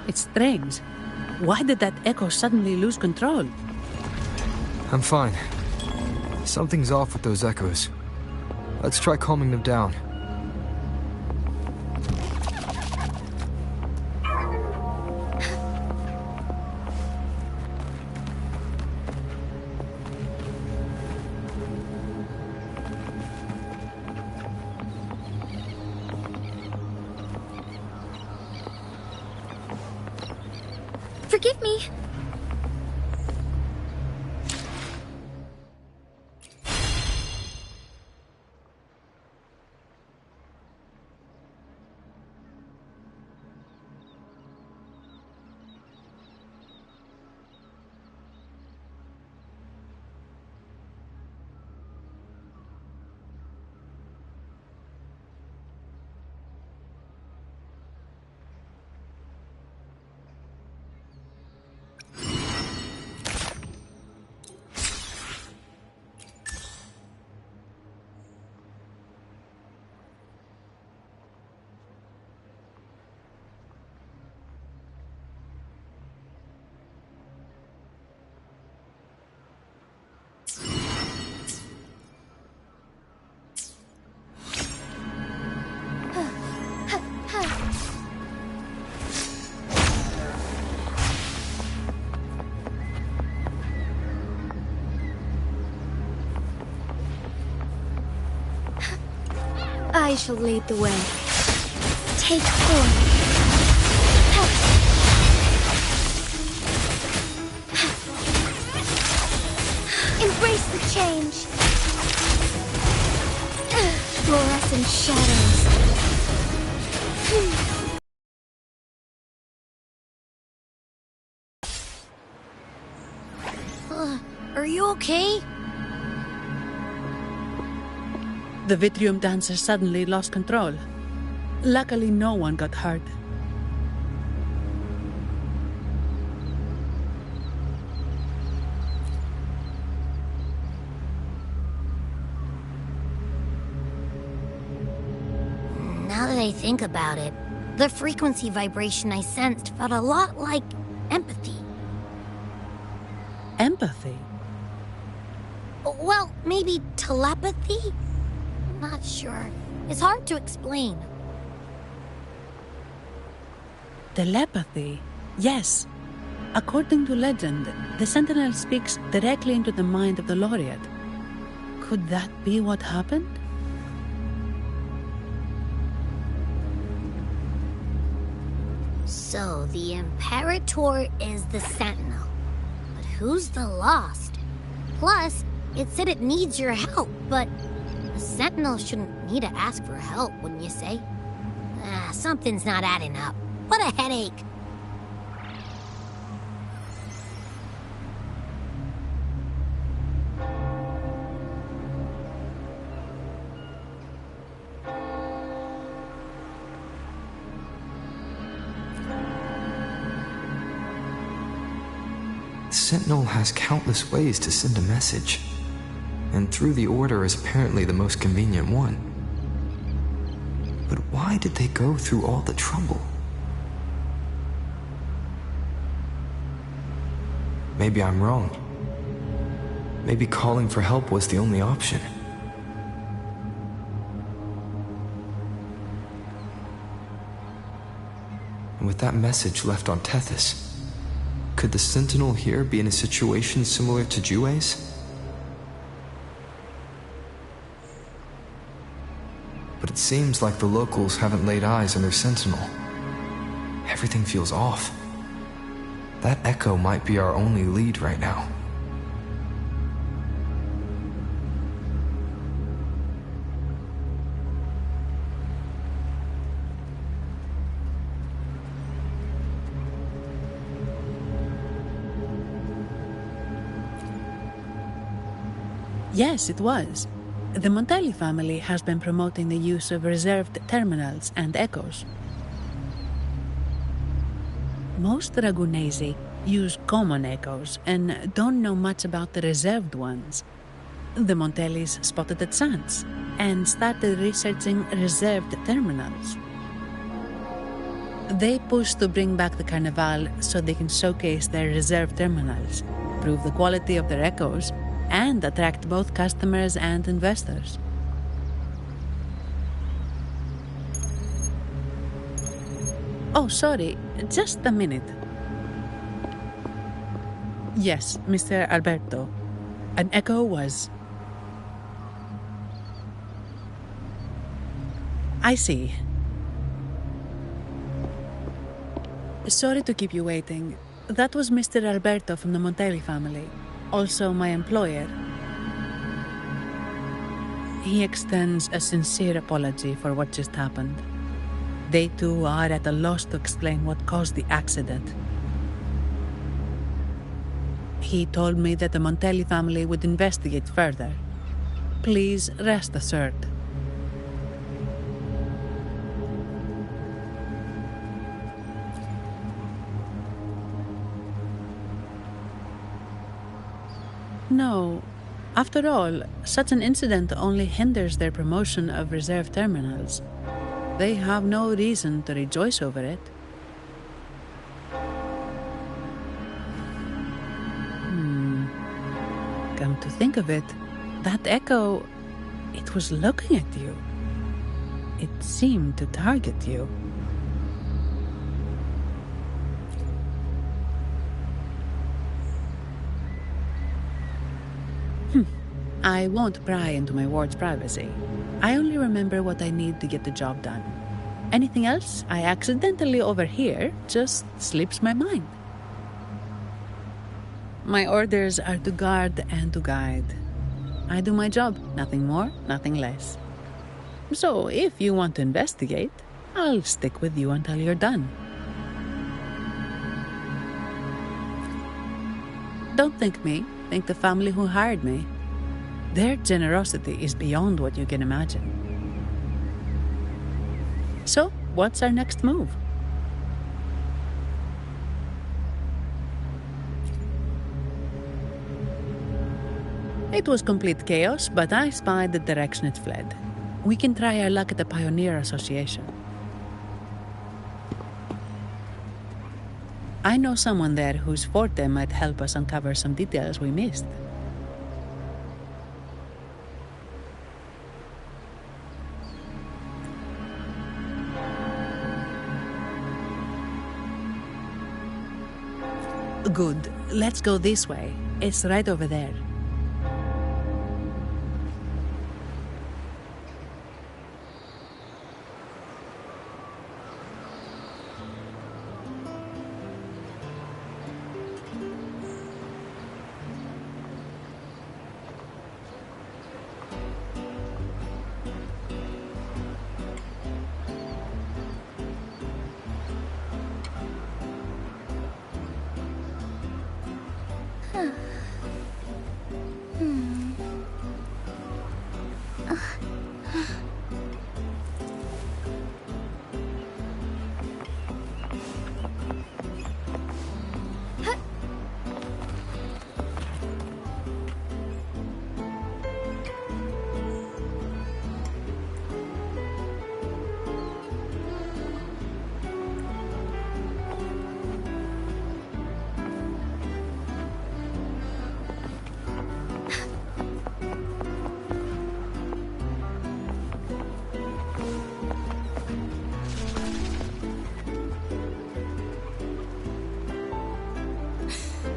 It's strange. Why did that echo suddenly lose control? I'm fine. Something's off with those echoes. Let's try calming them down. Forgive me. I shall lead the way. Take form. Embrace the change. Fluorescent shadows. Are you okay? The Vitrium dancer suddenly lost control. Luckily, no one got hurt. Now that I think about it, the frequency vibration I sensed felt a lot like empathy. Empathy? Well, maybe telepathy? Not sure. It's hard to explain. Telepathy? Yes. According to legend, the Sentinel speaks directly into the mind of the Laureate. Could that be what happened? So, the Imperator is the Sentinel. But who's the Lost? Plus, it said it needs your help, but the Sentinel shouldn't need to ask for help, wouldn't you say? Something's not adding up. What a headache. The Sentinel has countless ways to send a message, and through the Order is apparently the most convenient one. But why did they go through all the trouble? Maybe I'm wrong. Maybe calling for help was the only option. And with that message left on Tethys, could the Sentinel here be in a situation similar to Jue's? But it seems like the locals haven't laid eyes on their Sentinel. Everything feels off. That echo might be our only lead right now. Yes, it was. The Montelli family has been promoting the use of reserved terminals and echoes. Most Ragunesi use common echoes and don't know much about the reserved ones. The Montellis spotted a chance and started researching reserved terminals. They push to bring back the Carnival so they can showcase their reserved terminals, prove the quality of their echoes, and attract both customers and investors. Oh, sorry, just a minute. Yes, Mr. Alberto. An echo was... I see. Sorry to keep you waiting. That was Mr. Alberto from the Montelli family, also my employer. He extends a sincere apology for what just happened. They too are at a loss to explain what caused the accident. He told me that the Montelli family would investigate further. Please rest assured. No. After all, such an incident only hinders their promotion of reserve terminals. They have no reason to rejoice over it. Come to think of it, that echo, it was looking at you. It seemed to target you. I won't pry into my ward's privacy. I only remember what I need to get the job done. Anything else I accidentally overhear just slips my mind. My orders are to guard and to guide. I do my job, nothing more, nothing less. So if you want to investigate, I'll stick with you until you're done. Don't think me, think the family who hired me. Their generosity is beyond what you can imagine. So, what's our next move? It was complete chaos, but I spied the direction it fled. We can try our luck at the Pioneer Association. I know someone there whose forte might help us uncover some details we missed. Good. Let's go this way. It's right over there.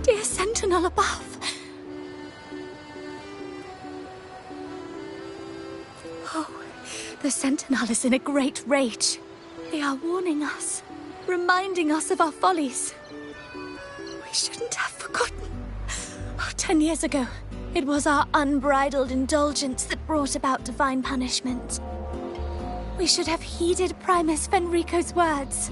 Dear Sentinel above. Oh, the Sentinel is in a great rage. They are warning us, reminding us of our follies. We shouldn't have forgotten. 10 years ago, it was our unbridled indulgence that brought about divine punishment. We should have heeded Primus Fenrico's words.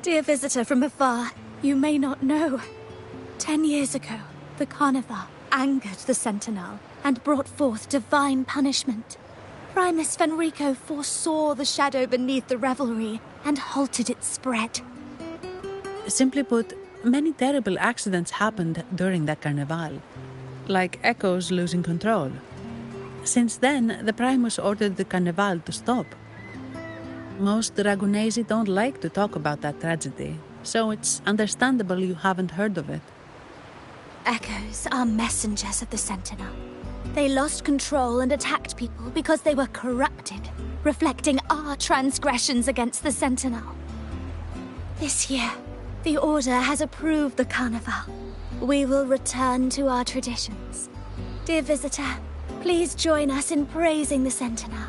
Dear visitor from afar, you may not know. 10 years ago, the Carnival angered the Sentinel and brought forth divine punishment. Primus Fenrico foresaw the shadow beneath the revelry and halted its spread. Simply put, many terrible accidents happened during that Carnival, like Echoes losing control. Since then, the Primus ordered the Carnival to stop. Most Dragonesi don't like to talk about that tragedy, so it's understandable you haven't heard of it. Echoes are messengers of the Sentinel. They lost control and attacked people because they were corrupted, reflecting our transgressions against the Sentinel. This year, the Order has approved the Carnival. We will return to our traditions. Dear visitor, please join us in praising the Sentinel.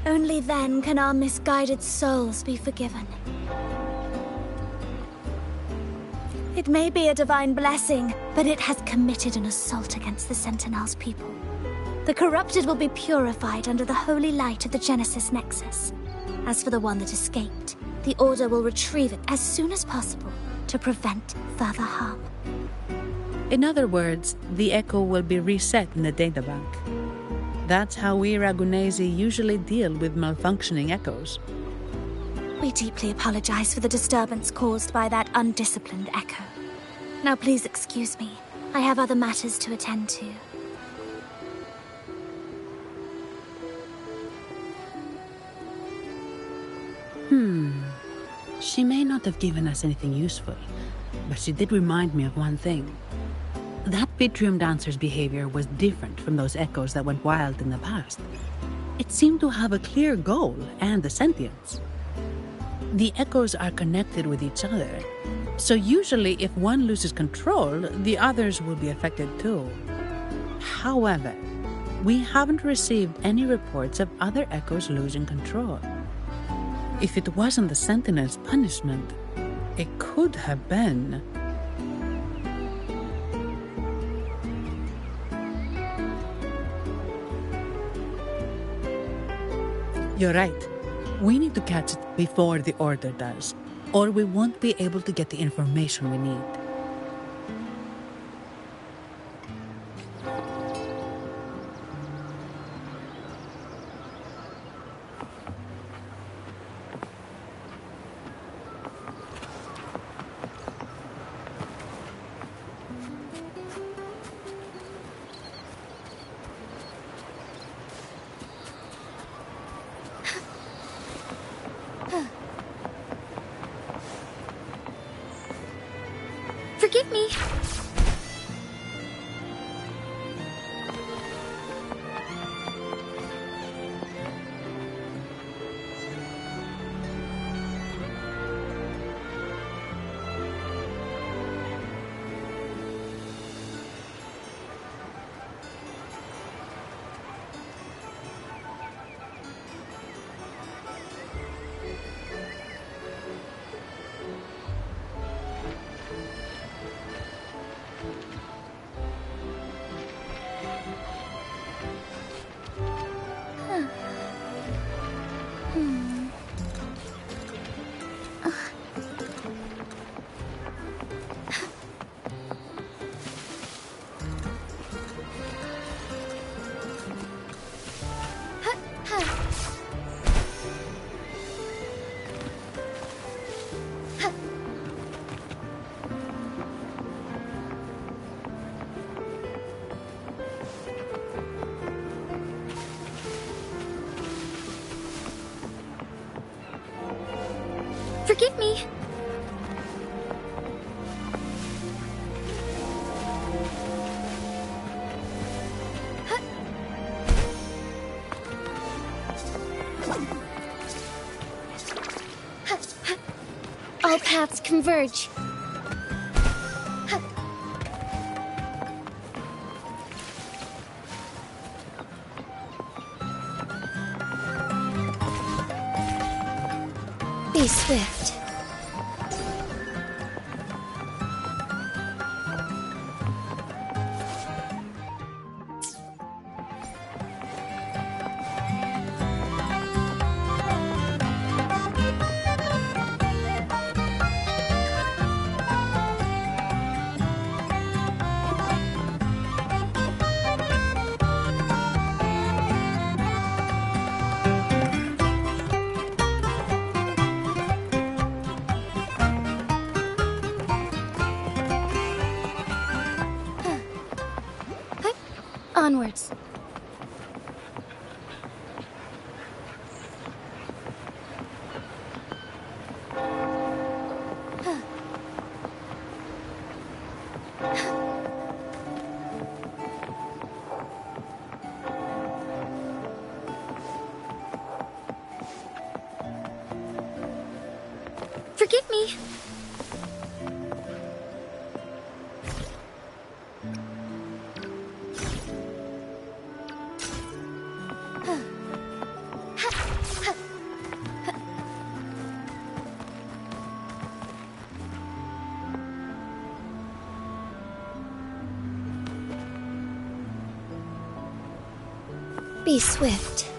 Only then can our misguided souls be forgiven. It may be a divine blessing, but it has committed an assault against the Sentinel's people. The corrupted will be purified under the holy light of the Genesis Nexus. As for the one that escaped, the Order will retrieve it as soon as possible to prevent further harm. In other words, the Echo will be reset in the databank. That's how we Ragunesi usually deal with malfunctioning Echoes. We deeply apologize for the disturbance caused by that undisciplined echo. Now please excuse me. I have other matters to attend to. She may not have given us anything useful, but she did remind me of one thing. That Vitrium dancer's behavior was different from those echoes that went wild in the past. It seemed to have a clear goal and a sentience. The echoes are connected with each other, so usually if one loses control, the others will be affected too. However, we haven't received any reports of other echoes losing control. If it wasn't the Sentinel's punishment, it could have been... You're right. We need to catch it before the Order does, or we won't be able to get the information we need. Forgive me. Forgive me. All paths converge. Be swift. Onwards. Forgive me. Be swift.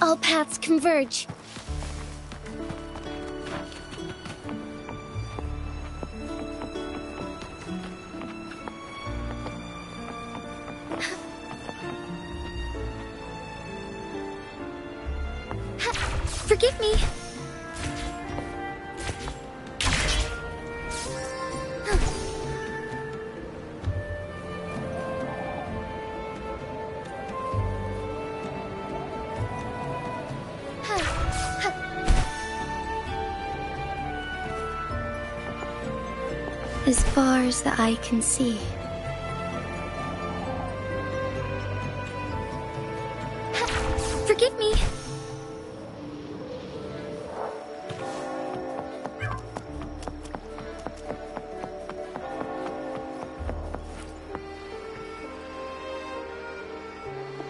All paths converge. Forgive me. As far as the eye can see. Forgive me.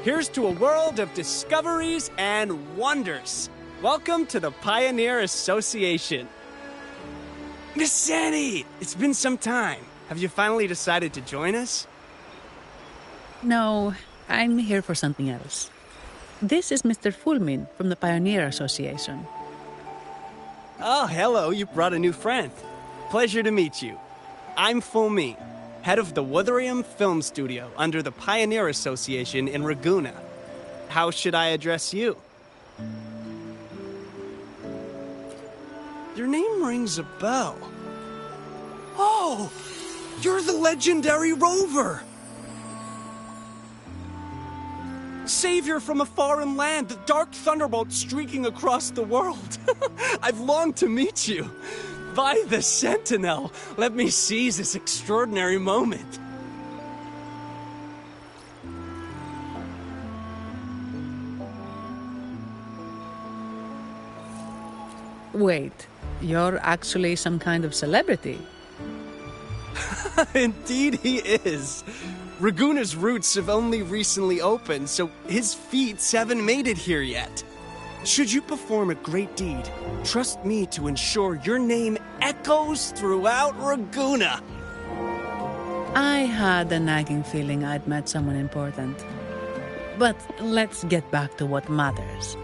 Here's to a world of discoveries and wonders. Welcome to the Pioneer Association. Miss Sandy, it's been some time. Have you finally decided to join us? No, I'm here for something else. This is Mr. Fulmin from the Pioneer Association. Oh, hello, you brought a new friend. Pleasure to meet you. I'm Fulmin, head of the Wuthering Film Studio under the Pioneer Association in Ragunna. How should I address you? Your name rings a bell. Oh, you're the legendary Rover! Savior from a foreign land, the dark thunderbolt streaking across the world. I've longed to meet you. By the Sentinel, let me seize this extraordinary moment. Wait, you're actually some kind of celebrity? Indeed he is. Ragunna's roots have only recently opened, so his feats haven't made it here yet. Should you perform a great deed, trust me to ensure your name echoes throughout Ragunna. I had a nagging feeling I'd met someone important. But let's get back to what matters.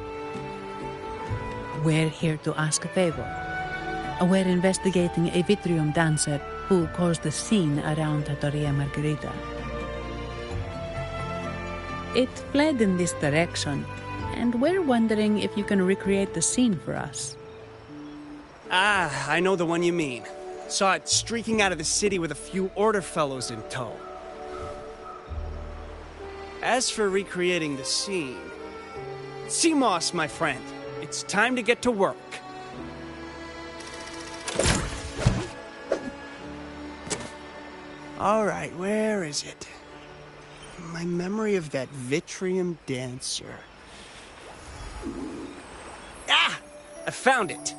We're here to ask a favor. We're investigating a Vitrium dancer who caused a scene around Trattoria Margherita. It fled in this direction, and we're wondering if you can recreate the scene for us. Ah, I know the one you mean. Saw it streaking out of the city with a few Order fellows in tow. As for recreating the scene... Seamoss, my friend, it's time to get to work. Alright, where is it? My memory of that Vitrium dancer. Ah! I found it!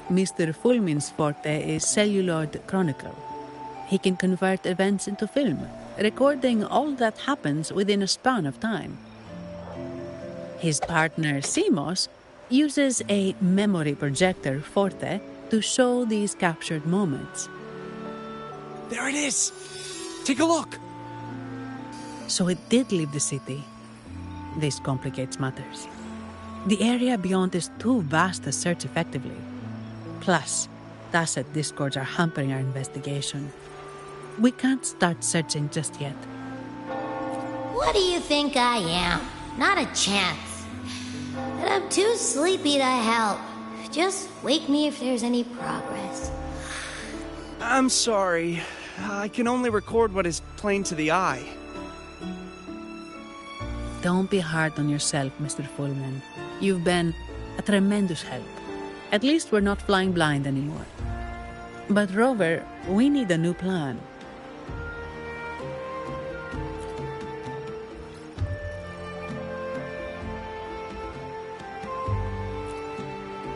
Mr. Fulmin's forte is celluloid chronicle. He can convert events into film, recording all that happens within a span of time. His partner, Seamoss, uses a memory projector forte to show these captured moments. There it is! Take a look! So it did leave the city. This complicates matters. The area beyond is too vast to search effectively. Plus, Tacet discords are hampering our investigation. We can't start searching just yet. What do you think I am? Not a chance. And I'm too sleepy to help. Just wake me if there's any progress. I'm sorry. I can only record what is plain to the eye. Don't be hard on yourself, Mr. Fulmin. You've been a tremendous help. At least we're not flying blind anymore. But Rover, we need a new plan.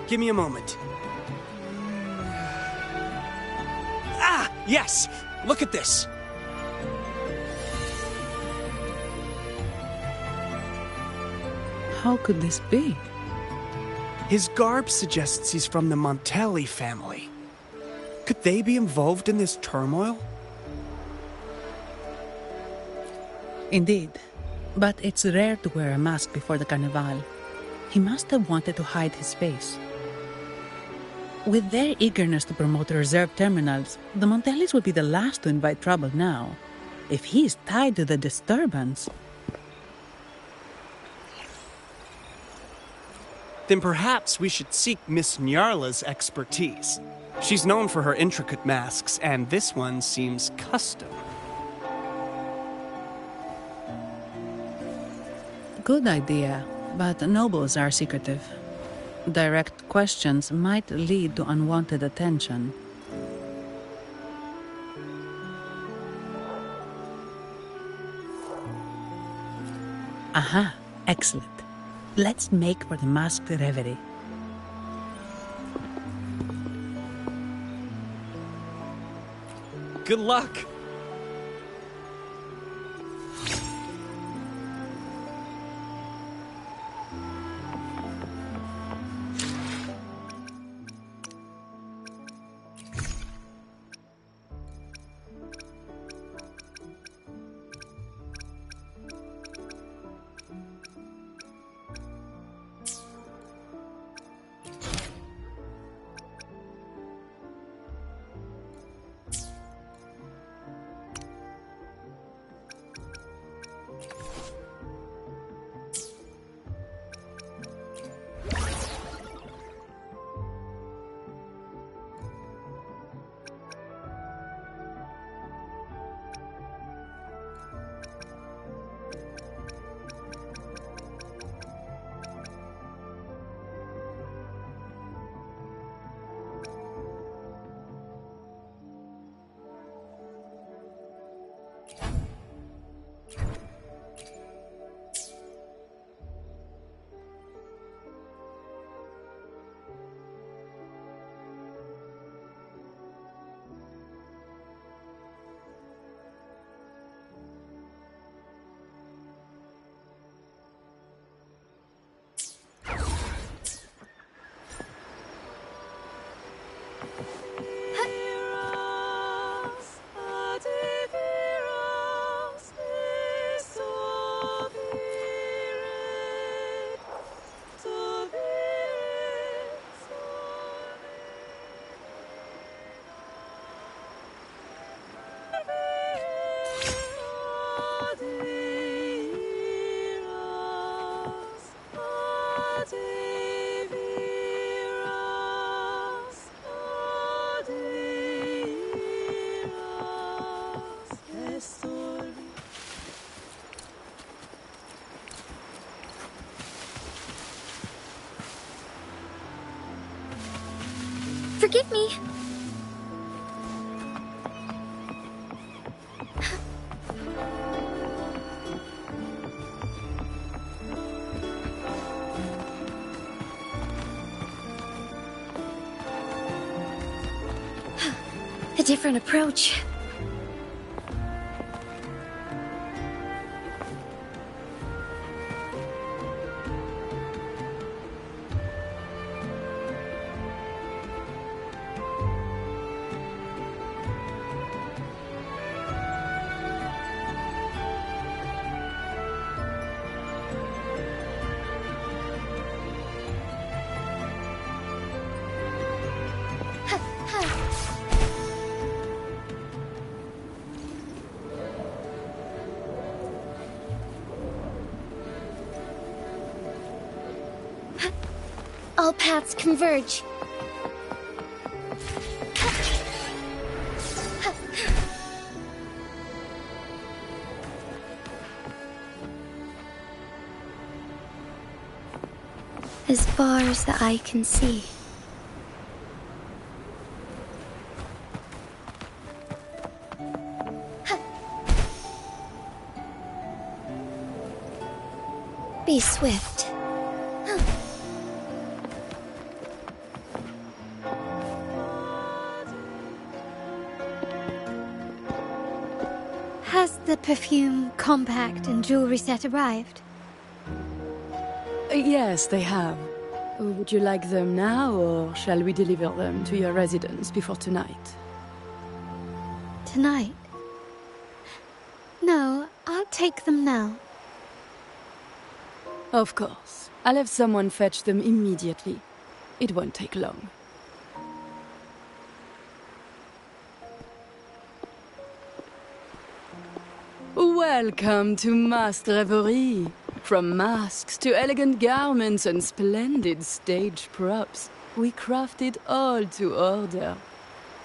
Give me a moment. Ah, yes! Look at this! How could this be? His garb suggests he's from the Montelli family. Could they be involved in this turmoil? Indeed. But it's rare to wear a mask before the Carnival. He must have wanted to hide his face. With their eagerness to promote reserve terminals, the Montellis would be the last to invite trouble now. If he's tied to the disturbance... then perhaps we should seek Miss Nyarla's expertise. She's known for her intricate masks, and this one seems custom. Good idea, but nobles are secretive. Direct questions might lead to unwanted attention. Aha, excellent. Let's make for the masked reverie. Good luck! Forgive me. A different approach. All paths converge. As far as the eye can see. Be swift. Has the perfume, compact, and jewelry set arrived? Yes, they have. Would you like them now, or shall we deliver them to your residence before tonight? Tonight? No, I'll take them now. Of course. I'll have someone fetch them immediately. It won't take long. Welcome to Masked Reverie. From masks to elegant garments and splendid stage props, we crafted all to order.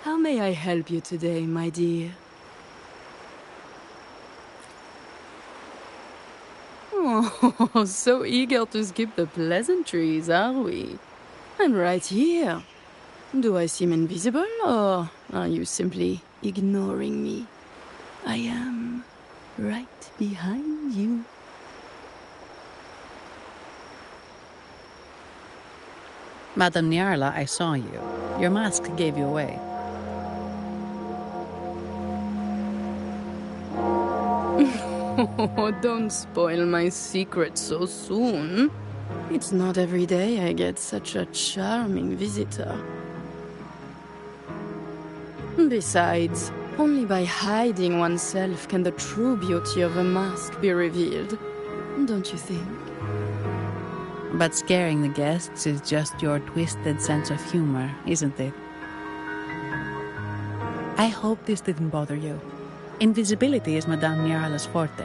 How may I help you today, my dear? Oh, so eager to skip the pleasantries, are we? I'm right here. Do I seem invisible, or are you simply ignoring me? I am right behind you. Madame Nyarla, I saw you. Your mask gave you away. Oh, don't spoil my secret so soon. It's not every day I get such a charming visitor. Besides, only by hiding oneself can the true beauty of a mask be revealed. Don't you think? But scaring the guests is just your twisted sense of humor, isn't it? I hope this didn't bother you. Invisibility is Madame Nyarla's forte.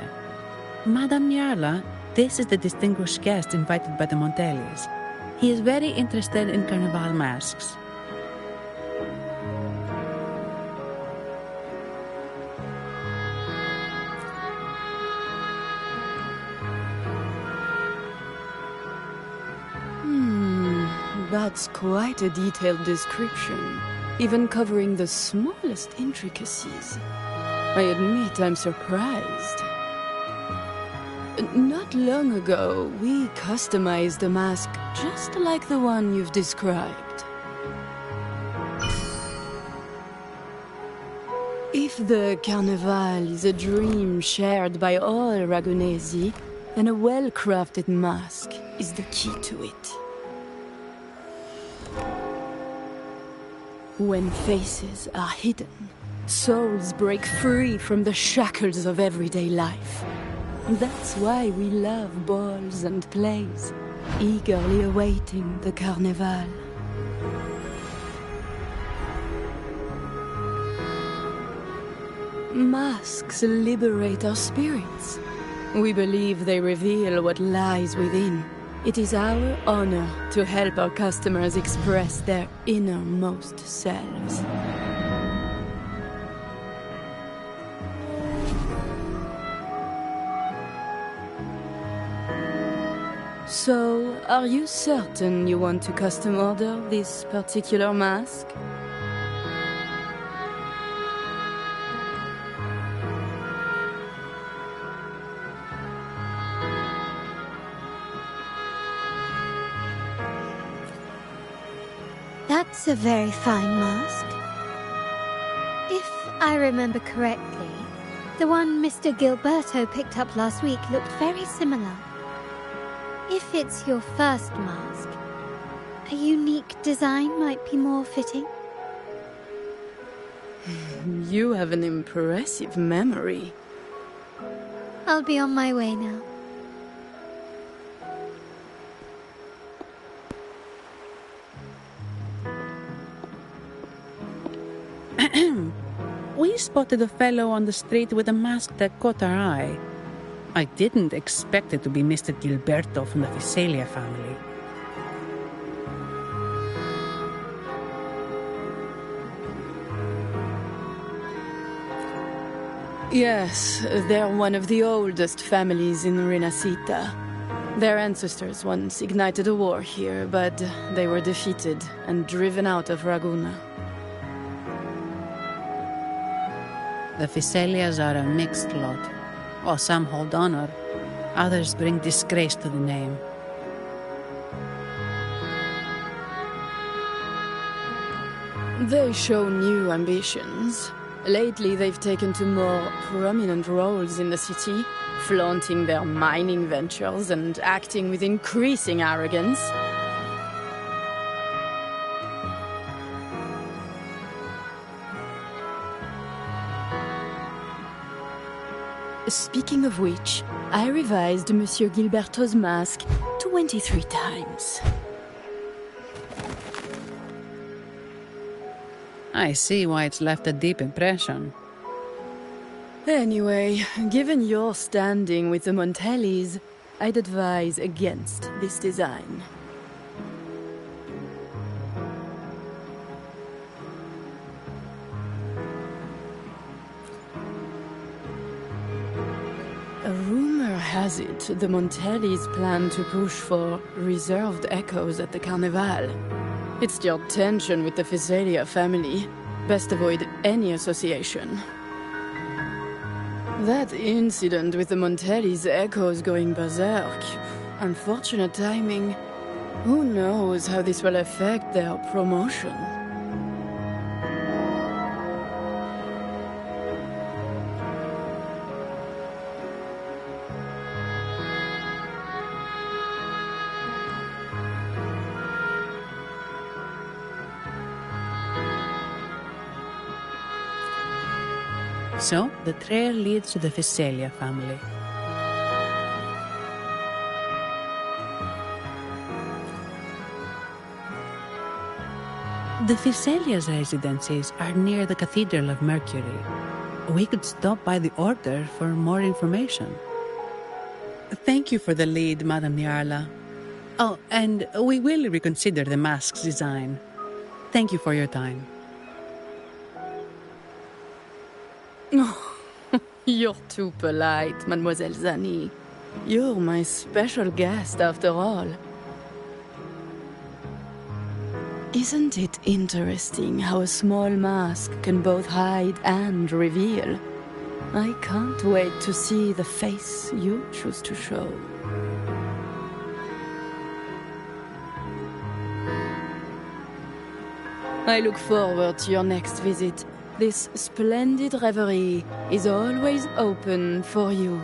Madame Nyarla, this is the distinguished guest invited by the Montellis. He is very interested in carnival masks. That's quite a detailed description, even covering the smallest intricacies. I admit I'm surprised. Not long ago, we customized a mask just like the one you've described. If the Carnival is a dream shared by all Ragunesi, then a well-crafted mask is the key to it. When faces are hidden, souls break free from the shackles of everyday life. That's why we love balls and plays, eagerly awaiting the Carnival. Masks liberate our spirits. We believe they reveal what lies within. It is our honor to help our customers express their innermost selves. So, are you certain you want to custom order this particular mask? That's a very fine mask. If I remember correctly, the one Mr. Gilberto picked up last week looked very similar. If it's your first mask, a unique design might be more fitting. You have an impressive memory. I'll be on my way now. We spotted a fellow on the street with a mask that caught our eye. I didn't expect it to be Mr. Gilberto from the Visalia family. Yes, they're one of the oldest families in Renacita. Their ancestors once ignited a war here, but they were defeated and driven out of Raguna. The Visalias are a mixed lot. While some hold honor, others bring disgrace to the name. They show new ambitions. Lately, they've taken to more prominent roles in the city, flaunting their mining ventures and acting with increasing arrogance. Speaking of which, I revised Monsieur Gilberto's mask 23 times. I see why it's left a deep impression. Anyway, given your standing with the Montellis, I'd advise against this design. A rumor has it the Montellis plan to push for reserved echoes at the Carnival. It stirred tension with the Physalia family. Best avoid any association. That incident with the Montellis' echoes going berserk. Unfortunate timing. Who knows how this will affect their promotion? So, the trail leads to the Physalia family. The Physalia's residences are near the Cathedral of Mercury. We could stop by the Order for more information. Thank you for the lead, Madame Niarla. Oh, and we will reconsider the mask's design. Thank you for your time. You're too polite, Mademoiselle Zani. You're my special guest, after all. Isn't it interesting how a small mask can both hide and reveal? I can't wait to see the face you choose to show. I look forward to your next visit. This splendid reverie is always open for you.